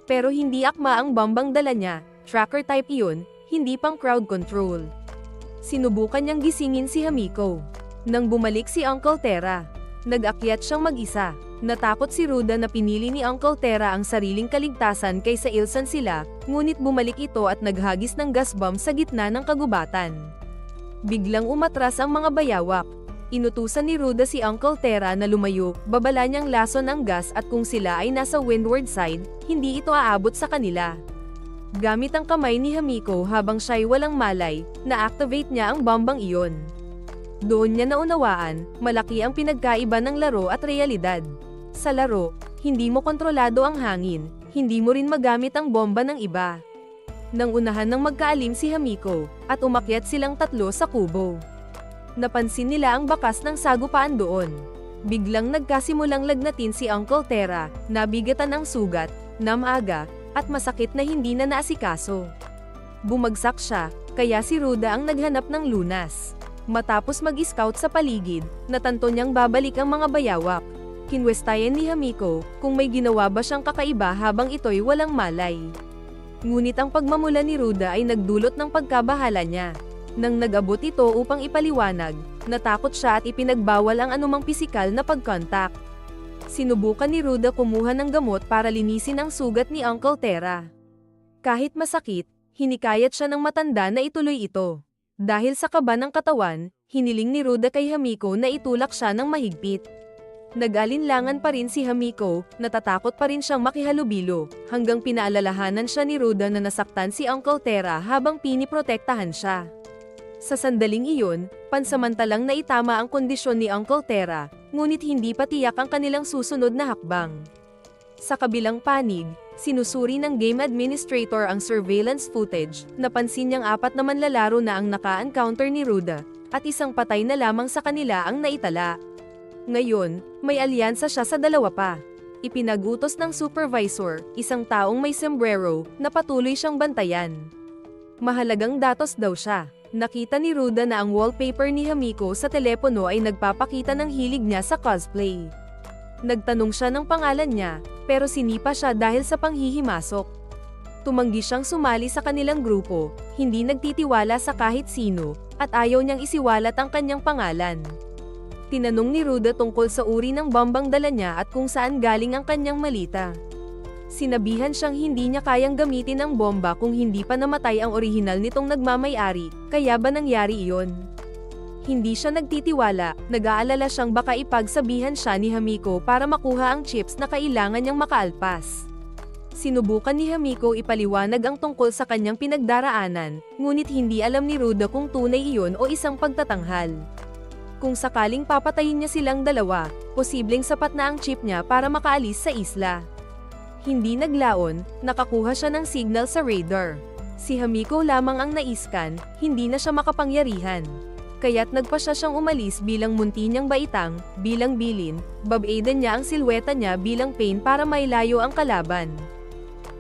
[SPEAKER 1] Pero hindi akma ang bombang dala niya, tracker type iyon, hindi pang crowd control. Sinubukan niyang gisingin si Hamiko. Nang bumalik si Uncle Tera, nag-akyat siyang mag-isa. Natakot si Ruda na pinili ni Uncle Tera ang sariling kaligtasan kaysa ilsan sila, ngunit bumalik ito at naghagis ng gas bomb sa gitna ng kagubatan. Biglang umatras ang mga bayawak. Inutusan ni Ruda si Uncle Tera na lumayo, babala niyang lason ang gas at kung sila ay nasa windward side, hindi ito aabot sa kanila. Gamit ang kamay ni Hamiko habang siya'y walang malay, na-activate niya ang bombang iyon. Doon niya naunawaan, malaki ang pinagkaiba ng laro at realidad. Sa laro, hindi mo kontrolado ang hangin, hindi mo rin magamit ang bomba ng iba. Nang unahan ng magkaalim si Hamiko, at umakyat silang tatlo sa kubo. Napansin nila ang bakas ng sagupaan doon. Biglang nagkasimulang lagnatin si Uncle Tera, nabigatan ng sugat, namaga, at masakit na hindi na naasikaso. Bumagsak siya, kaya si Ruda ang naghanap ng lunas. Matapos mag-scout sa paligid, natanto niyang babalik ang mga bayawak. Kinwestayan ni Hamiko kung may ginawa ba siyang kakaiba habang ito'y walang malay. Ngunit ang pagmamula ni Ruda ay nagdulot ng pagkabahala niya. Nang nag-abot ito upang ipaliwanag, natakot siya at ipinagbawal ang anumang pisikal na pagkontak. Sinubukan ni Ruda kumuha ng gamot para linisin ang sugat ni Uncle Tera. Kahit masakit, hinikayat siya ng matanda na ituloy ito. Dahil sa kaba ng katawan, hiniling ni Ruda kay Hamiko na itulak siya ng mahigpit. Nag-alinlangan pa rin si Hamiko, natatakot pa rin siyang makihalubilo, hanggang pinaalalahanan siya ni Ruda na nasaktan si Uncle Tera habang piniprotektahan siya. Sa sandaling iyon, pansamantalang naitama ang kondisyon ni Uncle Tera, ngunit hindi pa tiyak ang kanilang susunod na hakbang. Sa kabilang panig, sinusuri ng game administrator ang surveillance footage, napansin niyang 4 na manlalaro na ang naka-encounter ni Ruda, at isang patay na lamang sa kanila ang naitala. Ngayon, may alyansa siya sa 2 pa. Ipinagutos ng supervisor, isang taong may sombrero, na patuloy siyang bantayan. Mahalagang datos daw siya. Nakita ni Ruda na ang wallpaper ni Hamiko sa telepono ay nagpapakita ng hilig niya sa cosplay. Nagtanong siya ng pangalan niya, pero sinipa siya dahil sa panghihimasok. Tumanggi siyang sumali sa kanilang grupo, hindi nagtitiwala sa kahit sino, at ayaw niyang isiwalat ang kanyang pangalan. Tinanong ni Ruda tungkol sa uri ng bombang dala niya at kung saan galing ang kanyang malita. Sinabihan siyang hindi niya kayang gamitin ang bomba kung hindi pa namatay ang orihinal nitong nagmamay-ari, kaya ba nangyari iyon? Hindi siya nagtitiwala, nag-aalala siyang baka ipagsabihan siya ni Hamiko para makuha ang chips na kailangan niyang makaalpas. Sinubukan ni Hamiko ipaliwanag ang tungkol sa kanyang pinagdaraanan, ngunit hindi alam ni Ruda kung tunay iyon o isang pagtatanghal. Kung sakaling papatayin niya silang 2, posibleng sapat na ang chip niya para makaalis sa isla. Hindi naglaon, nakakuha siya ng signal sa radar. Si Hamiko lamang ang naiskan, hindi na siya makapangyarihan. Kaya't nagpa siya siyang umalis bilang munti niyang baitang, bilang bilin, babaidan niya ang silweta niya bilang pain para mailayo ang kalaban.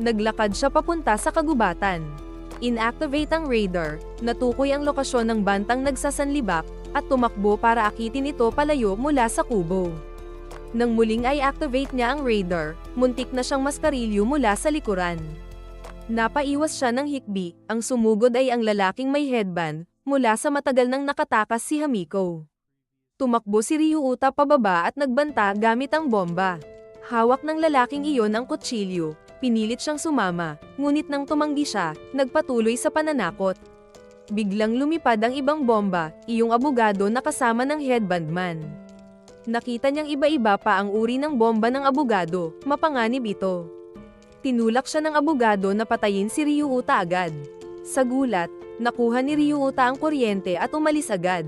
[SPEAKER 1] Naglakad siya papunta sa kagubatan. Inactivate ang radar, natukoy ang lokasyon ng bantang nagsasanlibak, at tumakbo para akitin ito palayo mula sa kubo. Nang muling ay activate niya ang radar, muntik na siyang maskarilyo mula sa likuran. Napaiwas siya ng hikbi, ang sumugod ay ang lalaking may headband, mula sa matagal nang nakatakas si Hamiko. Tumakbo si Ryuuta pababa at nagbanta gamit ang bomba. Hawak ng lalaking iyon ang kutsilyo, pinilit siyang sumama, ngunit nang tumanggi siya, nagpatuloy sa pananakot. Biglang lumipad ang ibang bomba, iyong abogado na kasama ng headband man. Nakita niyang iba-iba pa ang uri ng bomba ng abogado, mapanganib ito. Tinulak siya ng abogado na patayin si Ryuuta agad. Sa gulat, nakuha ni Ryuuta ang kuryente at umalis agad.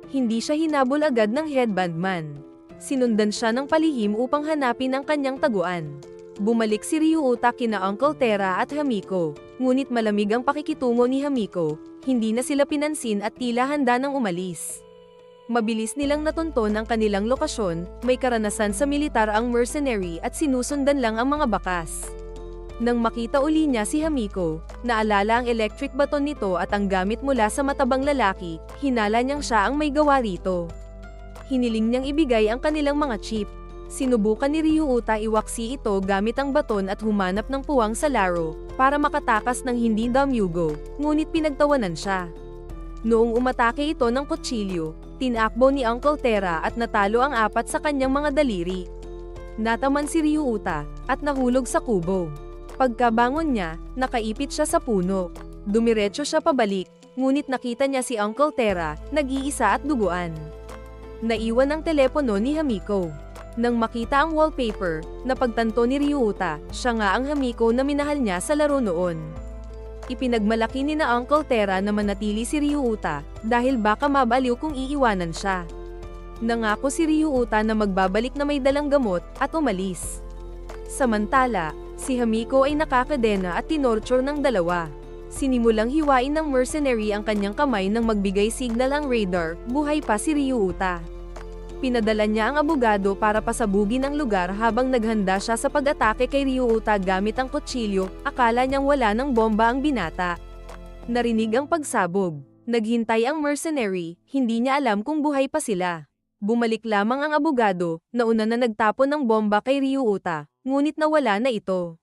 [SPEAKER 1] Hindi siya hinabol agad ng headband man. Sinundan siya ng palihim upang hanapin ang kanyang taguan. Bumalik si Ryuuta kina Uncle Tera at Hamiko, ngunit malamig ang pakikitungo ni Hamiko, hindi na sila pinansin at tila handa nang umalis. Mabilis nilang natunton ang kanilang lokasyon, may karanasan sa militar ang mercenary at sinusundan lang ang mga bakas. Nang makita uli niya si Hamiko, naalala ang electric baton nito at ang gamit mula sa matabang lalaki, hinala niyang siya ang may gawa rito. Hiniling niyang ibigay ang kanilang mga chip. Sinubukan ni Ryuuta iwaksi ito gamit ang baton at humanap ng puwang sa laro, para makatakas ng hindi damyugo, ngunit pinagtawanan siya. Noong umatake ito ng kutsilyo, tinakbo ni Uncle Tera at natalo ang 4 sa kanyang mga daliri. Nataman si Ryuuta, at nahulog sa kubo. Pagkabangon niya, nakaipit siya sa puno. Dumiretso siya pabalik, ngunit nakita niya si Uncle Tera, nag-iisa at duguan. Naiwan ang telepono ni Hamiko. Nang makita ang wallpaper, napagtanto ni Ryuuta, siya nga ang Hamiko na minahal niya sa laro noon. Ipinagmalaki ni na Uncle Tera na manatili si Ryuuta, dahil baka mabaliw kung iiwanan siya. Nangako si Ryuuta na magbabalik na may dalang gamot, at umalis. Samantala, si Hamiko ay nakakadena at tinorture ng 2. Sinimulang hiwain ng mercenary ang kanyang kamay nang magbigay signal ang radar, buhay pa si Ryuuta. Pinadala niya ang abogado para pasabugin ang lugar habang naghanda siya sa pag-atake kay Ryuuta gamit ang kutsilyo, akala niyang wala ng bomba ang binata. Narinig ang pagsabog. Naghintay ang mercenary, hindi niya alam kung buhay pa sila. Bumalik lamang ang abogado, nauna na nagtapon ng bomba kay Ryuuta, ngunit nawala na ito.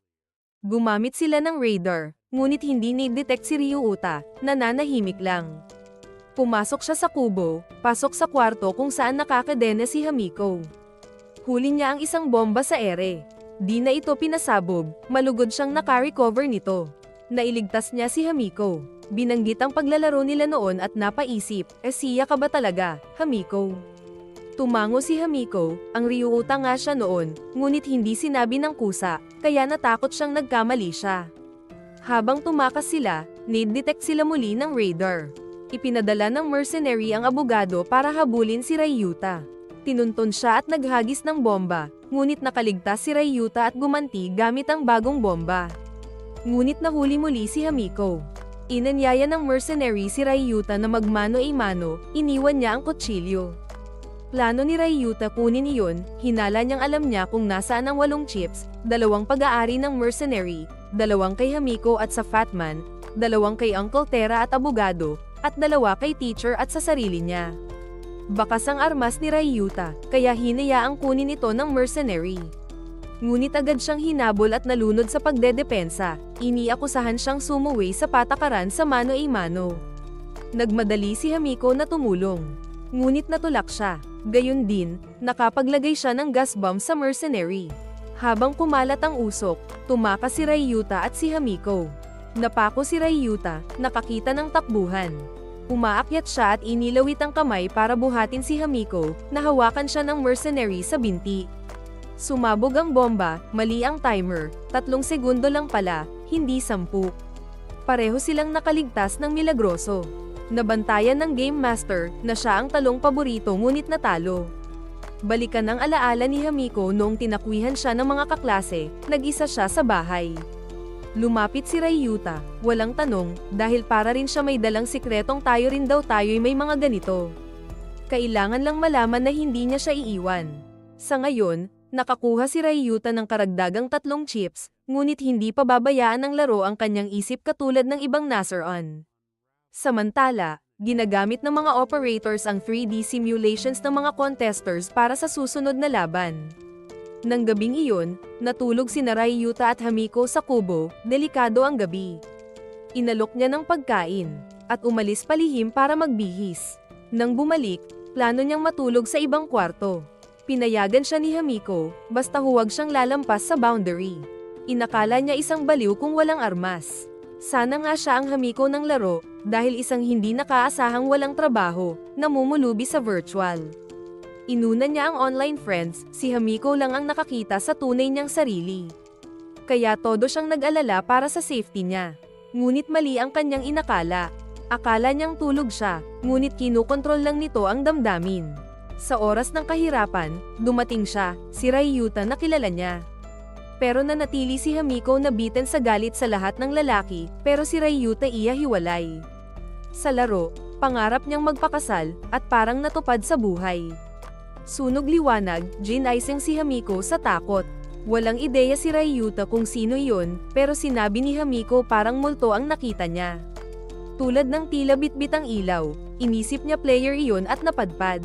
[SPEAKER 1] Gumamit sila ng radar, ngunit hindi ni-detect si Ryuuta, nananahimik lang. Pumasok siya sa kubo, pasok sa kwarto kung saan nakakadena si Hamiko. Huli niya ang isang bomba sa ere. Di na ito pinasabog, malugod siyang naka-recover nito. Nailigtas niya si Hamiko. Binanggit ang paglalaro nila noon at napaisip, siya ka ba talaga, Hamiko? Tumango si Hamiko, ang Ryuuta nga siya noon, ngunit hindi sinabi ng kusa, kaya natakot siyang nagkamali siya. Habang tumakas sila, need-detect sila muli ng radar. Ipinadala ng mercenary ang abogado para habulin si Ryuta. Tinuntun siya at naghagis ng bomba, ngunit nakaligtas si Ryuta at gumanti gamit ang bagong bomba. Ngunit nahuli muli si Hamiko. Inanyaya ng mercenary si Ryuta na magmano-a-mano, iniwan niya ang kutsilyo. Plano ni Ryuta kunin iyon, hinala niyang alam niya kung nasaan ang 8 chips, 2 pag-aari ng mercenary, 2 kay Hamiko at sa Fatman, 2 kay Uncle Tera at abogado, at 2 kay teacher at sa sarili niya. Bakas ang armas ni Ryuta, kaya hinayaang kunin ito ng mercenary. Ngunit agad siyang hinabol at nalunod sa pagdedepensa, iniakusahan siyang sumuway sa patakaran sa mano-a-mano. Nagmadali si Hamiko na tumulong. Ngunit natulak siya, gayon din, nakapaglagay siya ng gas bomb sa mercenary. Habang kumalat ang usok, tumakas si Ryuta at si Hamiko. Napako si Ryuta, nakakita ng takbuhan. Umaakyat siya at inilawit ang kamay para buhatin si Hamiko, nahawakan siya ng mercenary sa binti. Sumabog ang bomba, mali ang timer, 3 segundo lang pala, hindi 10. Pareho silang nakaligtas ng milagroso. Nabantayan ng Game Master, na siya ang talong paborito ngunit natalo. Balikan ang alaala ni Hamiko noong tinakwihan siya ng mga kaklase, nag-isa siya sa bahay. Lumapit si Ryuta, walang tanong, dahil para rin siya may dalang sikretong tayo rin daw tayo'y may mga ganito. Kailangan lang malaman na hindi niya siya iiwan. Sa ngayon, nakakuha si Ryuta ng karagdagang 3 chips, ngunit hindi pa babayaan ng laro ang kanyang isip katulad ng ibang Naseron. Samantala, ginagamit ng mga operators ang 3D simulations ng mga contesters para sa susunod na laban. Nang gabing iyon, natulog sina Ryuta at Hamiko sa kubo, delikado ang gabi. Inalok niya ng pagkain, at umalis palihim para magbihis. Nang bumalik, plano niyang matulog sa ibang kwarto. Pinayagan siya ni Hamiko, basta huwag siyang lalampas sa boundary. Inakala niya isang baliw kung walang armas. Sana nga siya ang Hamiko ng laro, dahil isang hindi nakaasahang walang trabaho, namumulubi sa virtual. Inuna niya ang online friends, si Hamiko lang ang nakakita sa tunay niyang sarili. Kaya todo siyang nag-alala para sa safety niya. Ngunit mali ang kanyang inakala. Akala niyang tulog siya, ngunit kinukontrol lang nito ang damdamin. Sa oras ng kahirapan, dumating siya, si Ryuta na kilala niya. Pero nanatili si Hamiko na biten sa galit sa lahat ng lalaki, pero si Ryuta iya hiwalay. Sa laro, pangarap niyang magpakasal, at parang natupad sa buhay. Sunog liwanag, ginising si Hamiko sa takot. Walang ideya si Ryuta kung sino iyon, pero sinabi ni Hamiko parang multo ang nakita niya. Tulad ng tila bitbit ang ilaw, inisip niya player iyon at napadpad.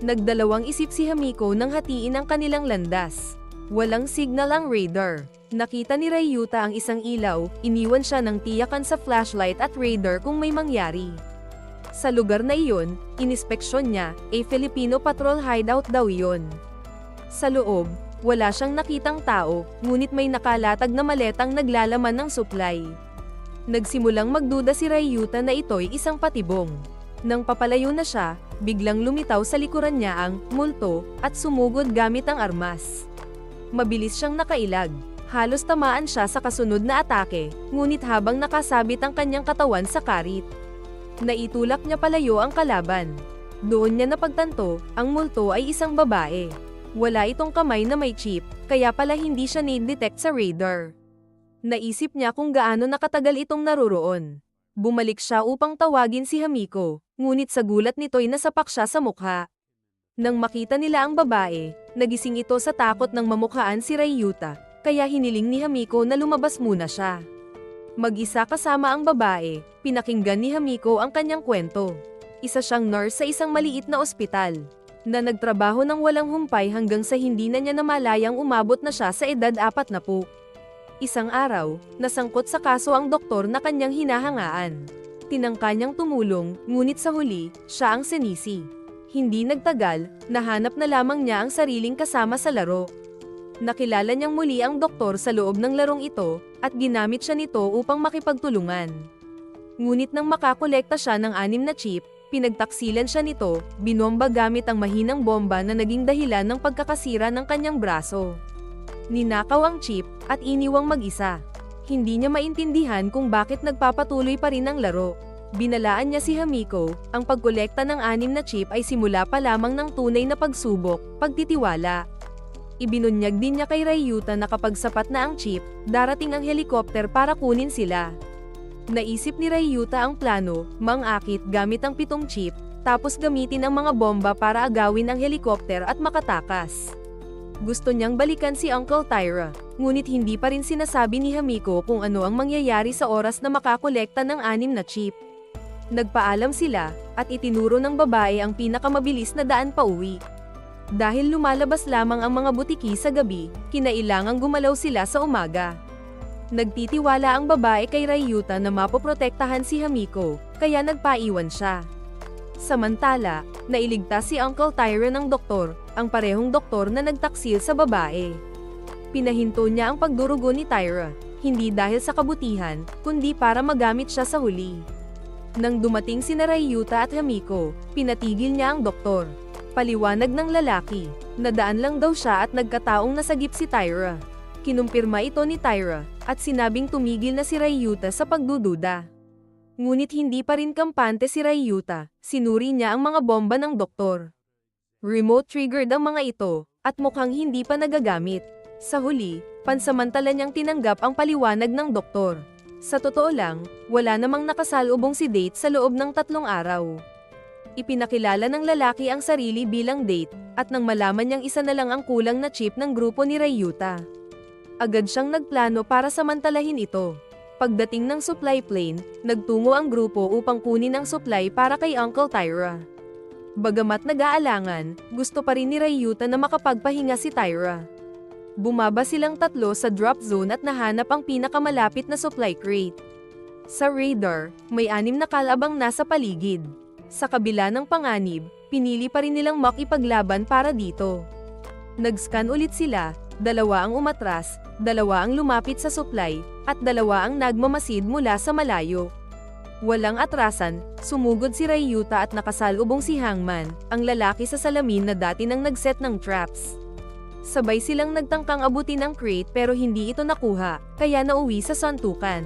[SPEAKER 1] Nagdalawang isip si Hamiko nang hatiin ang kanilang landas. Walang signal ang radar. Nakita ni Ryuta ang isang ilaw, iniwan siya ng tiyakan sa flashlight at radar kung may mangyari. Sa lugar na iyon, inispeksyon niya, Filipino patrol hideout daw iyon. Sa loob, wala siyang nakitang tao, ngunit may nakalatag na maletang naglalaman ng supply. Nagsimulang magduda si Ryuta na ito'y isang patibong. Nang papalayo na siya, biglang lumitaw sa likuran niya ang multo at sumugod gamit ang armas. Mabilis siyang nakailag. Halos tamaan siya sa kasunod na atake, ngunit habang nakasabit ang kanyang katawan sa karit, naitulak niya palayo ang kalaban. Doon niya napagtanto, ang multo ay isang babae. Wala itong kamay na may chip, kaya pala hindi siya need-detect sa radar. Naisip niya kung gaano nakatagal itong naroroon. Bumalik siya upang tawagin si Hamiko, ngunit sa gulat nito'y nasapak siya sa mukha. Nang makita nila ang babae, nagising ito sa takot nang mamukhaan si Ryuta, kaya hiniling ni Hamiko na lumabas muna siya. Mag-isa kasama ang babae, pinakinggan ni Hamiko ang kanyang kwento. Isa siyang nurse sa isang maliit na ospital, na nagtrabaho ng walang humpay hanggang sa hindi na niya namalayang umabot na siya sa edad 40. Isang araw, nasangkot sa kaso ang doktor na kanyang hinahangaan. Tinangka niyang tumulong, ngunit sa huli, siya ang sinisi. Hindi nagtagal, nahanap na lamang niya ang sariling kasama sa laro. Nakilala niyang muli ang doktor sa loob ng larong ito, at ginamit siya nito upang makipagtulungan. Ngunit nang makakolekta siya ng 6 na chip, pinagtaksilan siya nito, binomba gamit ang mahinang bomba na naging dahilan ng pagkakasira ng kanyang braso. Ninakaw ang chip, at iniwang mag-isa. Hindi niya maintindihan kung bakit nagpapatuloy pa rin ang laro. Binalaan niya si Hamiko, ang pagkolekta ng 6 na chip ay simula pa lamang ng tunay na pagsubok, pagtitiwala. Ibinunyag din niya kay Ryuta na kapag sapat na ang chip, darating ang helikopter para kunin sila. Naisip ni Ryuta ang plano, mang-akit gamit ang 7 chip, tapos gamitin ang mga bomba para agawin ang helikopter at makatakas. Gusto niyang balikan si Uncle Tyra, ngunit hindi pa rin sinasabi ni Hamiko kung ano ang mangyayari sa oras na makakolekta ng 6 na chip. Nagpaalam sila, at itinuro ng babae ang pinakamabilis na daan pauwi. Dahil lumalabas lamang ang mga butiki sa gabi, kinailangang gumalaw sila sa umaga. Nagtitiwala ang babae kay Ryuta na mapoprotektahan si Hamiko, kaya nagpaiwan siya. Samantala, nailigtas si Uncle Tyra ng doktor, ang parehong doktor na nagtaksil sa babae. Pinahinto niya ang pagdurugo ni Tyra, hindi dahil sa kabutihan, kundi para magamit siya sa huli. Nang dumating sina Ryuta at Hamiko, pinatigil niya ang doktor. Paliwanag ng lalaki, nadaan lang daw siya at nagkataong nasagip si Tyra. Kinumpirma ito ni Tyra, at sinabing tumigil na si Ryuta sa pagdududa. Ngunit hindi pa rin kampante si Ryuta, sinuri niya ang mga bomba ng doktor. Remote-triggered ang mga ito, at mukhang hindi pa nagagamit. Sa huli, pansamantala niyang tinanggap ang paliwanag ng doktor. Sa totoo lang, wala namang nakasalubong si Date sa loob ng 3 araw. Ipinakilala ng lalaki ang sarili bilang Date, at nang malaman niyang isa na lang ang kulang na chip ng grupo ni Ryuta, agad siyang nagplano para samantalahin ito. Pagdating ng supply plane, nagtungo ang grupo upang kunin ang supply para kay Uncle Tyra. Bagamat nag-aalangan, gusto pa rin ni Ryuta na makapagpahinga si Tyra. Bumaba silang 3 sa drop zone at nahanap ang pinakamalapit na supply crate. Sa radar, may 6 na kalabang nasa paligid. Sa kabila ng panganib, pinili pa rin nilang makipaglaban para dito. Nag-scan ulit sila, 2 ang umatras, 2 ang lumapit sa supply, at 2 ang nagmamasid mula sa malayo. Walang atrasan, sumugod si Ryuta at nakasalubong si Hangman, ang lalaki sa salamin na dati nang nagset ng traps. Sabay silang nagtangkang abutin ang crate pero hindi ito nakuha, kaya nauwi sa suntukan.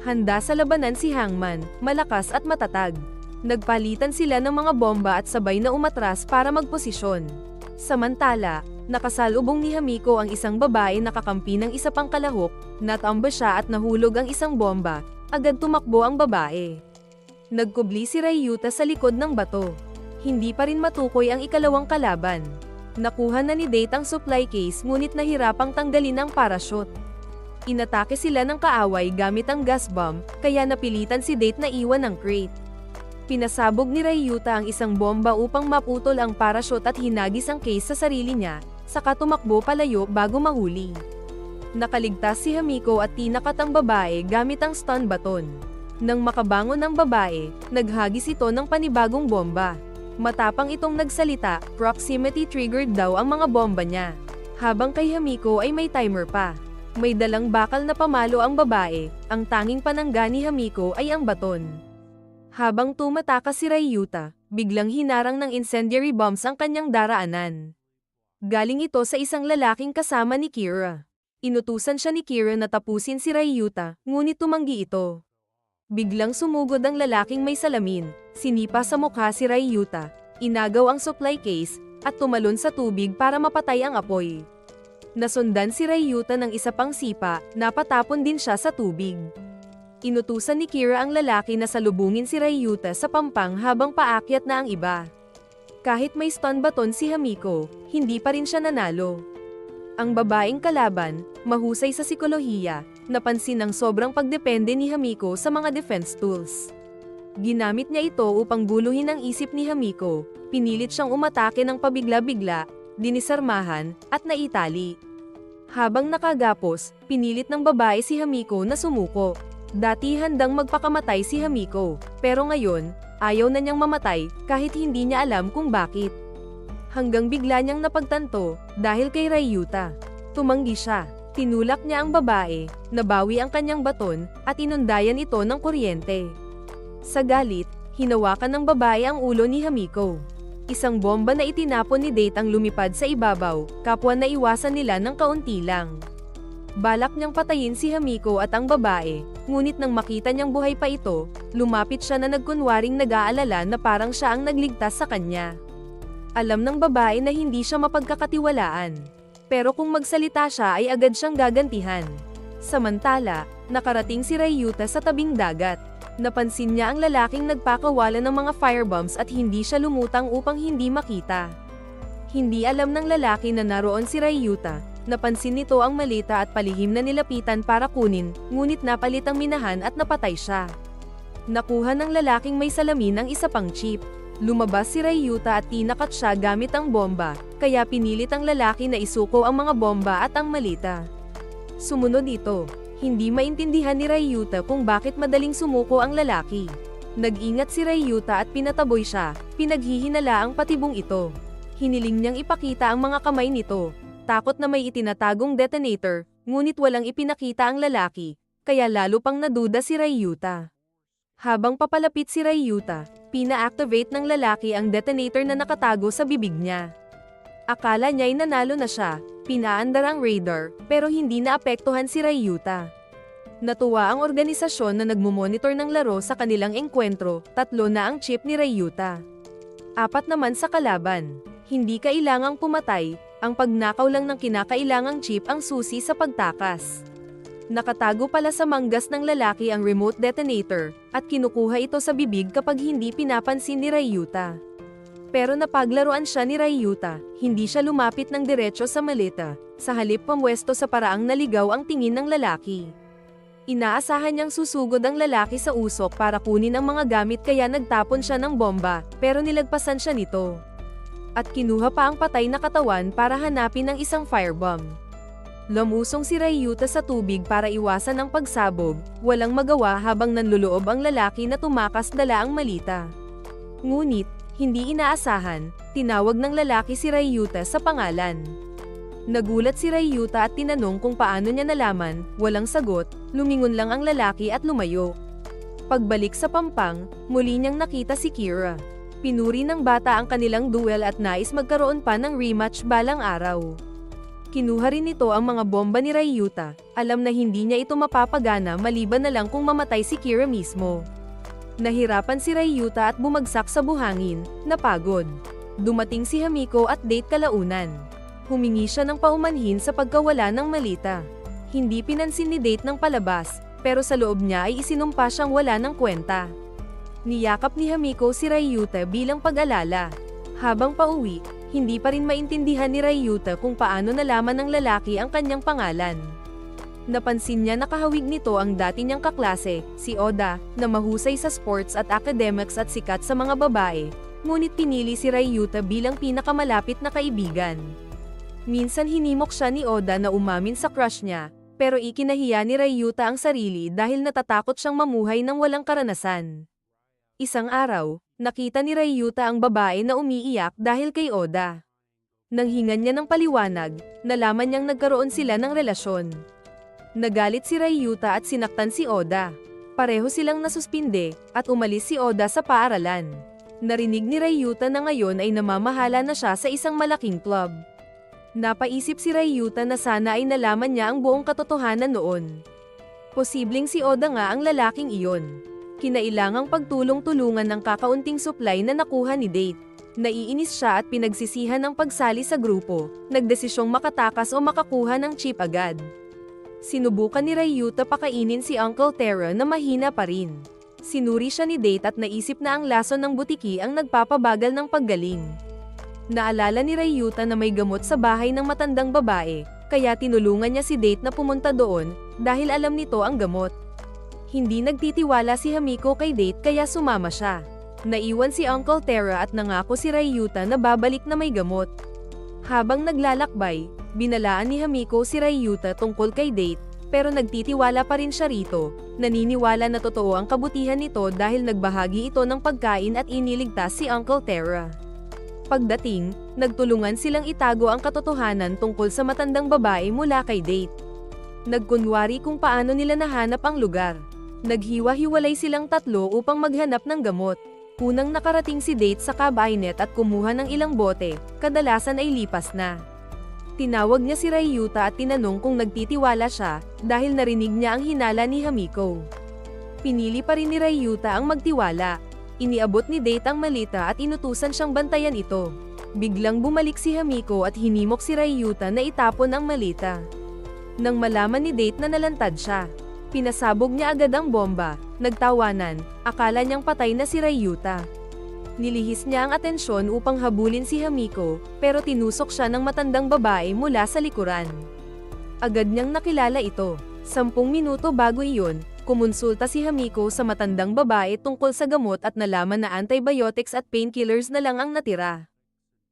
[SPEAKER 1] Handa sa labanan si Hangman, malakas at matatag. Nagpalitan sila ng mga bomba at sabay na umatras para magposisyon. Samantala, nakasalubong ni Hamiko ang isang babae nakakampi ng isa pang kalahok, natamba siya at nahulog ang isang bomba, agad tumakbo ang babae. Nagkubli si Ryuta sa likod ng bato. Hindi pa rin matukoy ang ikalawang kalaban. Nakuha na ni Date ang supply case ngunit nahirapang tanggalin ang parachute. Inatake sila ng kaaway gamit ang gas bomb, kaya napilitan si Date na iwan ang crate. Pinasabog ni Ryuta ang isang bomba upang maputol ang parachute at hinagis ang case sa sarili niya, saka tumakbo palayo bago mahuli. Nakaligtas si Hamiko at tinakat ang babae gamit ang stun baton. Nang makabangon ang babae, naghagis ito ng panibagong bomba. Matapang itong nagsalita, proximity triggered daw ang mga bomba niya. Habang kay Hamiko ay may timer pa. May dalang bakal na pamalo ang babae, ang tanging panangga ni Hamiko ay ang baton. Habang tumatakas si Ryuta, biglang hinarang ng incendiary bombs ang kanyang daraanan. Galing ito sa isang lalaking kasama ni Kira. Inutusan siya ni Kira na tapusin si Ryuta, ngunit tumanggi ito. Biglang sumugod ang lalaking may salamin, sinipa sa mukha si Ryuta, inagaw ang supply case, at tumalon sa tubig para mapatay ang apoy. Nasundan si Ryuta ng isa pang sipa, napatapon din siya sa tubig. Inutusan ni Kira ang lalaki na salubungin si Ryuta sa pampang habang paakyat na ang iba. Kahit may stun baton si Hamiko, hindi pa rin siya nanalo. Ang babaeng kalaban, mahusay sa psikolohiya, napansin ang sobrang pagdepende ni Hamiko sa mga defense tools. Ginamit niya ito upang guluhin ang isip ni Hamiko, pinilit siyang umatake ng pabigla-bigla, dinisarmahan, at naitali. Habang nakagapos, pinilit ng babae si Hamiko na sumuko. Dati handang magpakamatay si Hamiko, pero ngayon, Ayaw na niyang mamatay, kahit hindi niya alam kung bakit. Hanggang bigla niyang napagtanto, dahil kay Ryuta. Tumanggi siya. Tinulak niya ang babae, nabawi ang kanyang baton, at inundayan ito ng kuryente. Sa galit, hinawakan ng babae ang ulo ni Hamiko. Isang bomba na itinapon ni Date ang lumipad sa ibabaw, kapwa na iwasan nila ng kaunti lang. Balak niyang patayin si Hamiko at ang babae, ngunit nang makita niyang buhay pa ito, lumapit siya na nagkunwaring nag-aalala na parang siya ang nagligtas sa kanya. Alam ng babae na hindi siya mapagkakatiwalaan. Pero kung magsalita siya ay agad siyang gagantihan. Samantala, nakarating si Ryuta sa tabing dagat. Napansin niya ang lalaking nagpakawala ng mga firebombs at hindi siya lumutang upang hindi makita. Hindi alam ng lalaki na naroon si Ryuta. Napansin nito ang malita at palihim na nilapitan para kunin, ngunit napalit ang minahan at napatay siya. Nakuha ng lalaking may salamin ang isa pang chip. Lumabas si Ryuta at tinakat siya gamit ang bomba, kaya pinilit ang lalaki na isuko ang mga bomba at ang malita. Sumunod ito, hindi maintindihan ni Ryuta kung bakit madaling sumuko ang lalaki. Nag-ingat si Ryuta at pinataboy siya, pinaghihinala ang patibong ito. Hiniling niyang ipakita ang mga kamay nito, takot na may itinatagong detonator, ngunit walang ipinakita ang lalaki, kaya lalo pang naduda si Ryuta. Habang papalapit si Ryuta, pina-activate ng lalaki ang detonator na nakatago sa bibig niya. Akala niya'y nanalo na siya, pinaandar ang radar, pero hindi naapektuhan si Ryuta. Natuwa ang organisasyon na nagmumonitor ng laro sa kanilang engkwentro, 3 na ang chip ni Ryuta. 4 naman sa kalaban. Hindi kailangang pumatay, ang pagnakaw lang ng kinakailangang chip ang susi sa pagtakas. Nakatago pala sa manggas ng lalaki ang remote detonator, at kinukuha ito sa bibig kapag hindi pinapansin ni Ryuta. Pero napaglaruan siya ni Ryuta, hindi siya lumapit ng diretso sa malita, sa halip pamwesto sa paraang naligaw ang tingin ng lalaki. Inaasahan niyang susugod ang lalaki sa usok para kunin ang mga gamit kaya nagtapon siya ng bomba, pero nilagpasan siya nito. At kinuha pa ang patay na katawan para hanapin ang isang firebomb. Lumusong si Ryuta sa tubig para iwasan ang pagsabog, walang magawa habang nanluloob ang lalaki na tumakas dala ang malita. Ngunit, hindi inaasahan, tinawag ng lalaki si Ryuta sa pangalan. Nagulat si Ryuta at tinanong kung paano niya nalaman, walang sagot, lumingon lang ang lalaki at lumayo. Pagbalik sa pampang, muli niyang nakita si Kira. Pinuri ng bata ang kanilang duel at nais magkaroon pa ng rematch balang araw. Kinuha rin nito ang mga bomba ni Ryuta, alam na hindi niya ito mapapagana maliban na lang kung mamatay si Kira mismo. Nahirapan si Ryuta at bumagsak sa buhangin, napagod. Dumating si Hamiko at Date kalaunan. Humingi siya ng paumanhin sa pagkawala ng malita. Hindi pinansin ni Date ng palabas, pero sa loob niya ay isinumpa siyang wala ng kwenta. Niyakap ni Hamiko si Ryuta bilang pag-alala. Habang pauwi, hindi pa rin maintindihan ni Ryuta kung paano nalaman ng lalaki ang kanyang pangalan. Napansin niya nakahawig nito ang dati niyang kaklase, si Oda, na mahusay sa sports at academics at sikat sa mga babae, ngunit pinili si Ryuta bilang pinakamalapit na kaibigan. Minsan hinimok siya ni Oda na umamin sa crush niya, pero ikinahiya ni Ryuta ang sarili dahil natatakot siyang mamuhay ng walang karanasan. Isang araw, nakita ni Ryuta ang babae na umiiyak dahil kay Oda. Nang hingan niya ng paliwanag, nalaman niyang nagkaroon sila ng relasyon. Nagalit si Ryuta at sinaktan si Oda. Pareho silang nasuspinde, at umalis si Oda sa paaralan. Narinig ni Ryuta na ngayon ay namamahala na siya sa isang malaking club. Napaisip si Ryuta na sana ay nalaman niya ang buong katotohanan noon. Posibleng si Oda nga ang lalaking iyon. Kinailangang pagtulong-tulungan ng kakaunting supply na nakuha ni Date. Naiinis siya at pinagsisihan ng pagsali sa grupo, nagdesisyong makatakas o makakuha ng chip agad. Sinubukan ni Ryuta pakainin si Uncle Terra na mahina pa rin. Sinuri siya ni Date at naisip na ang lason ng butiki ang nagpapabagal ng paggaling. Naalala ni Ryuta na may gamot sa bahay ng matandang babae, kaya tinulungan niya si Date na pumunta doon, dahil alam nito ang gamot. Hindi nagtitiwala si Hamiko kay Date kaya sumama siya. Naiwan si Uncle Terra at nangako si Ryuta na babalik na may gamot. Habang naglalakbay, binalaan ni Hamiko si Ryuta tungkol kay Date, pero nagtitiwala pa rin siya rito. Naniniwala na totoo ang kabutihan nito dahil nagbahagi ito ng pagkain at iniligtas si Uncle Terra. Pagdating, nagtulungan silang itago ang katotohanan tungkol sa matandang babae mula kay Date. Nagkunwari kung paano nila nahanap ang lugar. Naghiwa-hiwalay silang tatlo upang maghanap ng gamot. Unang nakarating si Date sa cabinet at kumuha ng ilang bote, kadalasan ay lipas na. Tinawag niya si Ryuta at tinanong kung nagtitiwala siya, dahil narinig niya ang hinala ni Hamiko. Pinili pa rin ni Ryuta ang magtiwala. Iniabot ni Date ang malita at inutusan siyang bantayan ito. Biglang bumalik si Hamiko at hinimok si Ryuta na itapon ang malita. Nang malaman ni Date na nalantad siya, pinasabog niya agad ang bomba. Nagtawanan, akala niyang patay na si Ryuta. Nilihis niya ang atensyon upang habulin si Hamiko, pero tinusok siya ng matandang babae mula sa likuran. Agad niyang nakilala ito. 10 minuto bago iyon, kumonsulta si Hamiko sa matandang babae tungkol sa gamot at nalaman na antibiotics at painkillers na lang ang natira.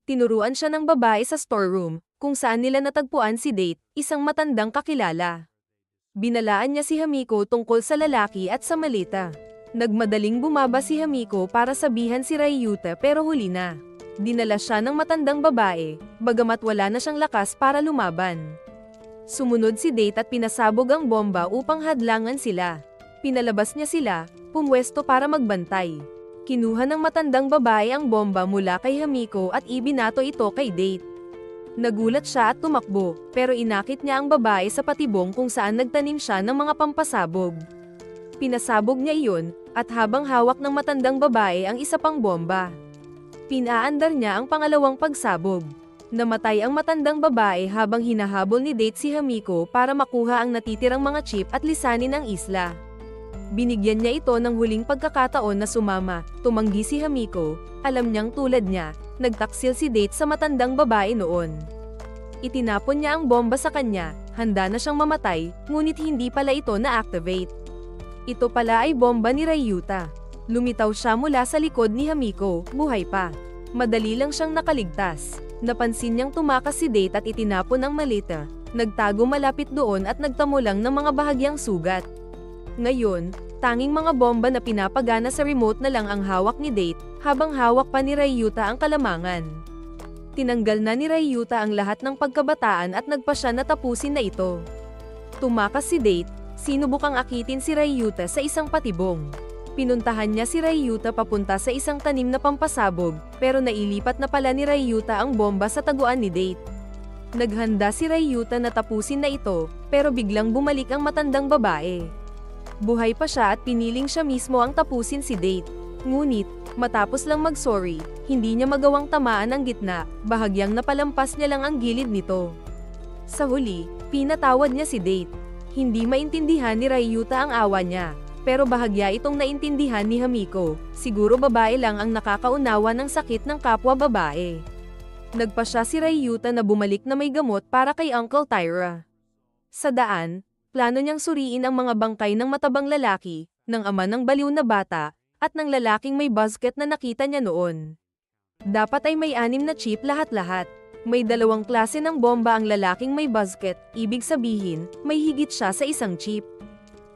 [SPEAKER 1] Tinuruan siya ng babae sa storeroom, kung saan nila natagpuan si Date, isang matandang kakilala. Binalaan niya si Hamiko tungkol sa lalaki at sa malita. Nagmadaling bumaba si Hamiko para sabihan si Ryuta pero huli na. Dinala siya ng matandang babae, bagamat wala na siyang lakas para lumaban. Sumunod si Date at pinasabog ang bomba upang hadlangan sila. Pinalabas niya sila, pumwesto para magbantay. Kinuha ng matandang babae ang bomba mula kay Hamiko at ibinato ito kay Date. Nagulat siya at tumakbo, pero inakit niya ang babae sa patibong kung saan nagtanim siya ng mga pampasabog. Pinasabog niya iyon, at habang hawak ng matandang babae ang isa pang bomba. Pinaandar niya ang pangalawang pagsabog. Namatay ang matandang babae habang hinahabol ni Date si Hamiko para makuha ang natitirang mga chip at lisanin ang isla. Binigyan niya ito ng huling pagkakataon na sumama. Tumanggi si Hamiko, alam niyang tulad niya, nagtaksil si Date sa matandang babae noon. Itinapon niya ang bomba sa kanya, handa na siyang mamatay, ngunit hindi pala ito na-activate. Ito pala ay bomba ni Ryuta. Lumitaw siya mula sa likod ni Hamiko, buhay pa. Madali lang siyang nakaligtas. Napansin niyang tumakas si Date at itinapon ang malita. Nagtago malapit doon at nagtamo lang ng mga bahagyang sugat. Ngayon, tanging mga bomba na pinapagana sa remote na lang ang hawak ni Date, habang hawak pa ni Ryuta ang kalamangan. Tinanggal na ni Ryuta ang lahat ng pagkabataan at nagpa siya na tapusin na ito. Tumakas si Date, sinubukang akitin si Ryuta sa isang patibong. Pinuntahan niya si Ryuta papunta sa isang tanim na pampasabog, pero nailipat na pala ni Ryuta ang bomba sa taguan ni Date. Naghanda si Ryuta na tapusin na ito, pero biglang bumalik ang matandang babae. Buhay pa siya at piniling siya mismo ang tapusin si Date. Ngunit, matapos lang mag-sorry, hindi niya magawang tamaan ang gitna, bahagyang napalampas niya lang ang gilid nito. Sa huli, pinatawad niya si Date. Hindi maintindihan ni Ryuta ang awa niya, pero bahagya itong naintindihan ni Hamiko. Siguro babae lang ang nakakaunawa ng sakit ng kapwa babae. Nagpa siya si Ryuta na bumalik na may gamot para kay Uncle Tyra. Sa daan, plano niyang suriin ang mga bangkay ng matabang lalaki, ng ama ng baliw na bata, at ng lalaking may basket na nakita niya noon. Dapat ay may 6 na chip lahat-lahat. May 2 klase ng bomba ang lalaking may basket, ibig sabihin, may higit siya sa isang chip.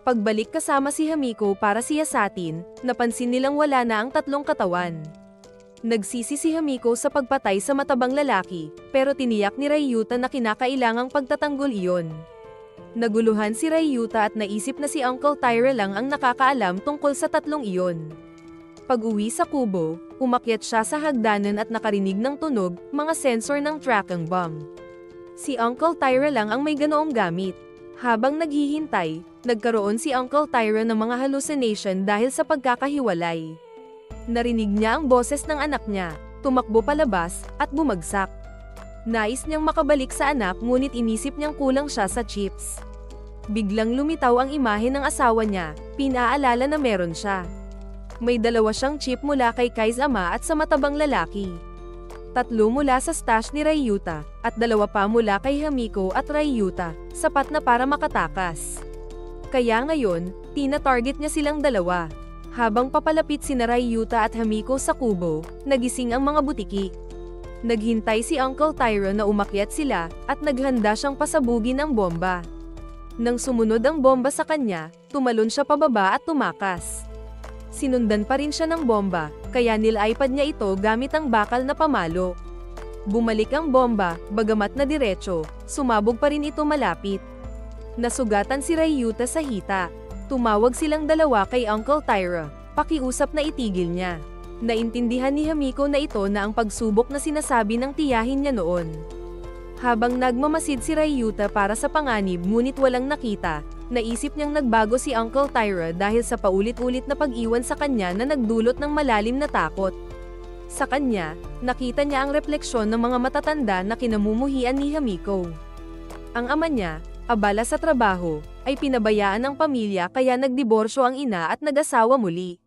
[SPEAKER 1] Pagbalik kasama si Hamiko para siyasatin, napansin nilang wala na ang 3 katawan. Nagsisi si Hamiko sa pagpatay sa matabang lalaki, pero tiniyak ni Ryuta na kinakailangang pagtatanggol iyon. Naguluhan si Ryuta at naisip na si Uncle Tyra lang ang nakakaalam tungkol sa 3 iyon. Pag-uwi sa kubo, umakyat siya sa hagdanan at nakarinig ng tunog, mga sensor ng tracking bomb. Si Uncle Tyra lang ang may ganoong gamit. Habang naghihintay, nagkaroon si Uncle Tyra ng mga hallucination dahil sa pagkakahiwalay. Narinig niya ang boses ng anak niya, tumakbo palabas, at bumagsak. Nais niyang makabalik sa anak ngunit inisip niyang kulang siya sa chips. Biglang lumitaw ang imahe ng asawa niya, pinaalala na meron siya. May 2 siyang chip mula kay Kai's ama at sa matabang lalaki. 3 mula sa stash ni Ryuta, at 2 pa mula kay Hamiko at Ryuta, sapat na para makatakas. Kaya ngayon, tina-target niya silang 2. Habang papalapit sina Ryuta at Hamiko sa kubo, nagising ang mga butiki. Naghintay si Uncle Tyra na umakyat sila, at naghanda siyang pasabugin ang bomba. Nang sumunod ang bomba sa kanya, tumalon siya pababa at tumakas. Sinundan pa rin siya ng bomba, kaya nilipad niya ito gamit ang bakal na pamalo. Bumalik ang bomba, bagamat na diretso, sumabog pa rin ito malapit. Nasugatan si Ryuta sa hita. Tumawag silang dalawa kay Uncle Tyra, pakiusap na itigil niya. Naintindihan ni Hamiko na ito na ang pagsubok na sinasabi ng tiyahin niya noon. Habang nagmamasid si Ryuta para sa panganib ngunit walang nakita, naisip niyang nagbago si Uncle Tyra dahil sa paulit-ulit na pag-iwan sa kanya na nagdulot ng malalim na takot. Sa kanya, nakita niya ang refleksyon ng mga matatanda na kinamumuhian ni Hamiko. Ang ama niya, abala sa trabaho, ay pinabayaan ng pamilya kaya nagdiborsyo ang ina at nag-asawa muli.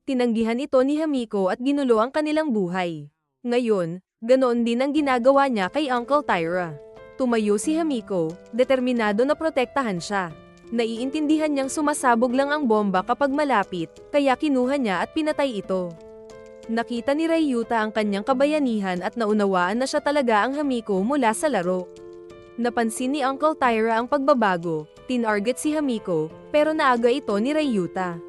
[SPEAKER 1] Tinanggihan ito ni Hamiko at ginulo ang kanilang buhay. Ngayon, ganoon din ang ginagawa niya kay Uncle Tyra. Tumayo si Hamiko, determinado na protektahan siya. Naiintindihan niyang sumasabog lang ang bomba kapag malapit, kaya kinuha niya at pinatay ito. Nakita ni Ryuta ang kanyang kabayanihan at naunawaan na siya talaga ang Hamiko mula sa laro. Napansin ni Uncle Tyra ang pagbabago, tinarget si Hamiko, pero naaga ito ni Ryuta.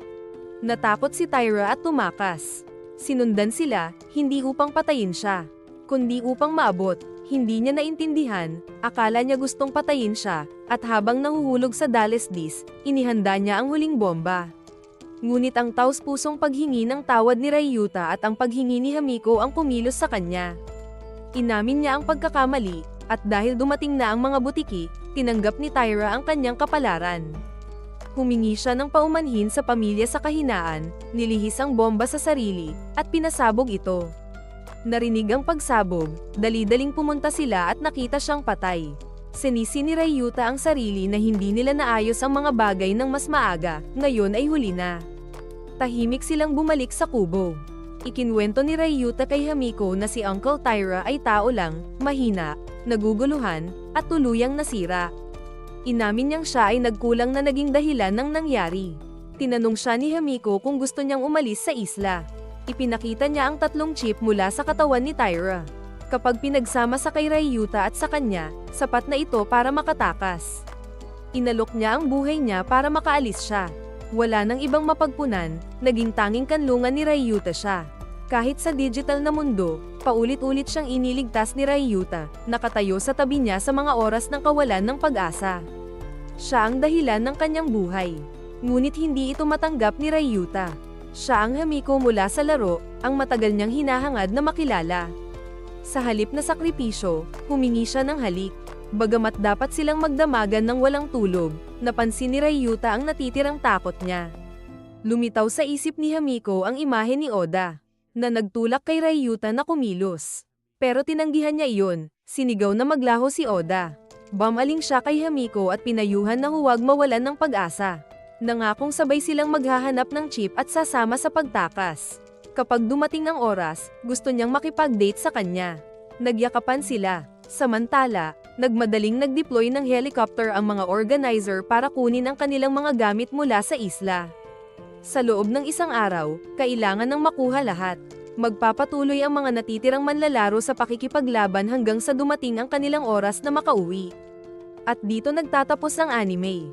[SPEAKER 1] Natakot si Tyra at tumakas. Sinundan sila, hindi upang patayin siya, kundi upang maabot. Hindi niya naintindihan, akala niya gustong patayin siya, at habang nahuhulog sa Dalesdis, inihanda niya ang huling bomba. Ngunit ang taos-pusong paghingi ng tawad ni Ryuta at ang paghingi ni Hamiko ang kumilos sa kanya. Inamin niya ang pagkakamali, at dahil dumating na ang mga butiki, tinanggap ni Tyra ang kanyang kapalaran. Humingi siya ng paumanhin sa pamilya sa kahinaan, nilihis ang bomba sa sarili, at pinasabog ito. Narinig ang pagsabog, dali-daling pumunta sila at nakita siyang patay. Sinisi ni Ryuta ang sarili na hindi nila naayos ang mga bagay ng mas maaga, ngayon ay huli na. Tahimik silang bumalik sa kubo. Ikinwento ni Ryuta kay Hamiko na si Uncle Tyra ay tao lang, mahina, naguguluhan, at tuluyang nasira. Inamin niyang siya ay nagkulang na naging dahilan ng nangyari. Tinanong siya ni Hamiko kung gusto niyang umalis sa isla. Ipinakita niya ang 3 chip mula sa katawan ni Tyra. Kapag pinagsama sa kay Ryuta at sa kanya, sapat na ito para makatakas. Inalok niya ang buhay niya para makaalis siya. Wala nang ibang mapagpunan, naging tanging kanlungan ni Ryuta siya. Kahit sa digital na mundo, paulit-ulit siyang iniligtas ni Ryuta, nakatayo sa tabi niya sa mga oras ng kawalan ng pag-asa. Siya ang dahilan ng kanyang buhay. Ngunit hindi ito matanggap ni Ryuta. Siya ang Hamiko mula sa laro, ang matagal niyang hinahangad na makilala. Sa halip na sakripisyo, humingi siya ng halik. Bagamat dapat silang magdamagan ng walang tulog, napansin ni Ryuta ang natitirang takot niya. Lumitaw sa isip ni Hamiko ang imahe ni Oda, na nagtulak kay Ryuta na kumilos. Pero tinanggihan niya iyon, sinigaw na maglaho si Oda. Bumaling siya kay Hamiko at pinayuhan na huwag mawalan ng pag-asa. Nangakong sabay silang maghahanap ng chip at sasama sa pagtakas. Kapag dumating ang oras, gusto niyang makipag-date sa kanya. Nagyakapan sila. Samantala, nagmadaling nag-deploy ng helicopter ang mga organizer para kunin ang kanilang mga gamit mula sa isla. Sa loob ng isang araw, kailangan ng makuha lahat. Magpapatuloy ang mga natitirang manlalaro sa pakikipaglaban hanggang sa dumating ang kanilang oras na makauwi. At dito nagtatapos ang anime.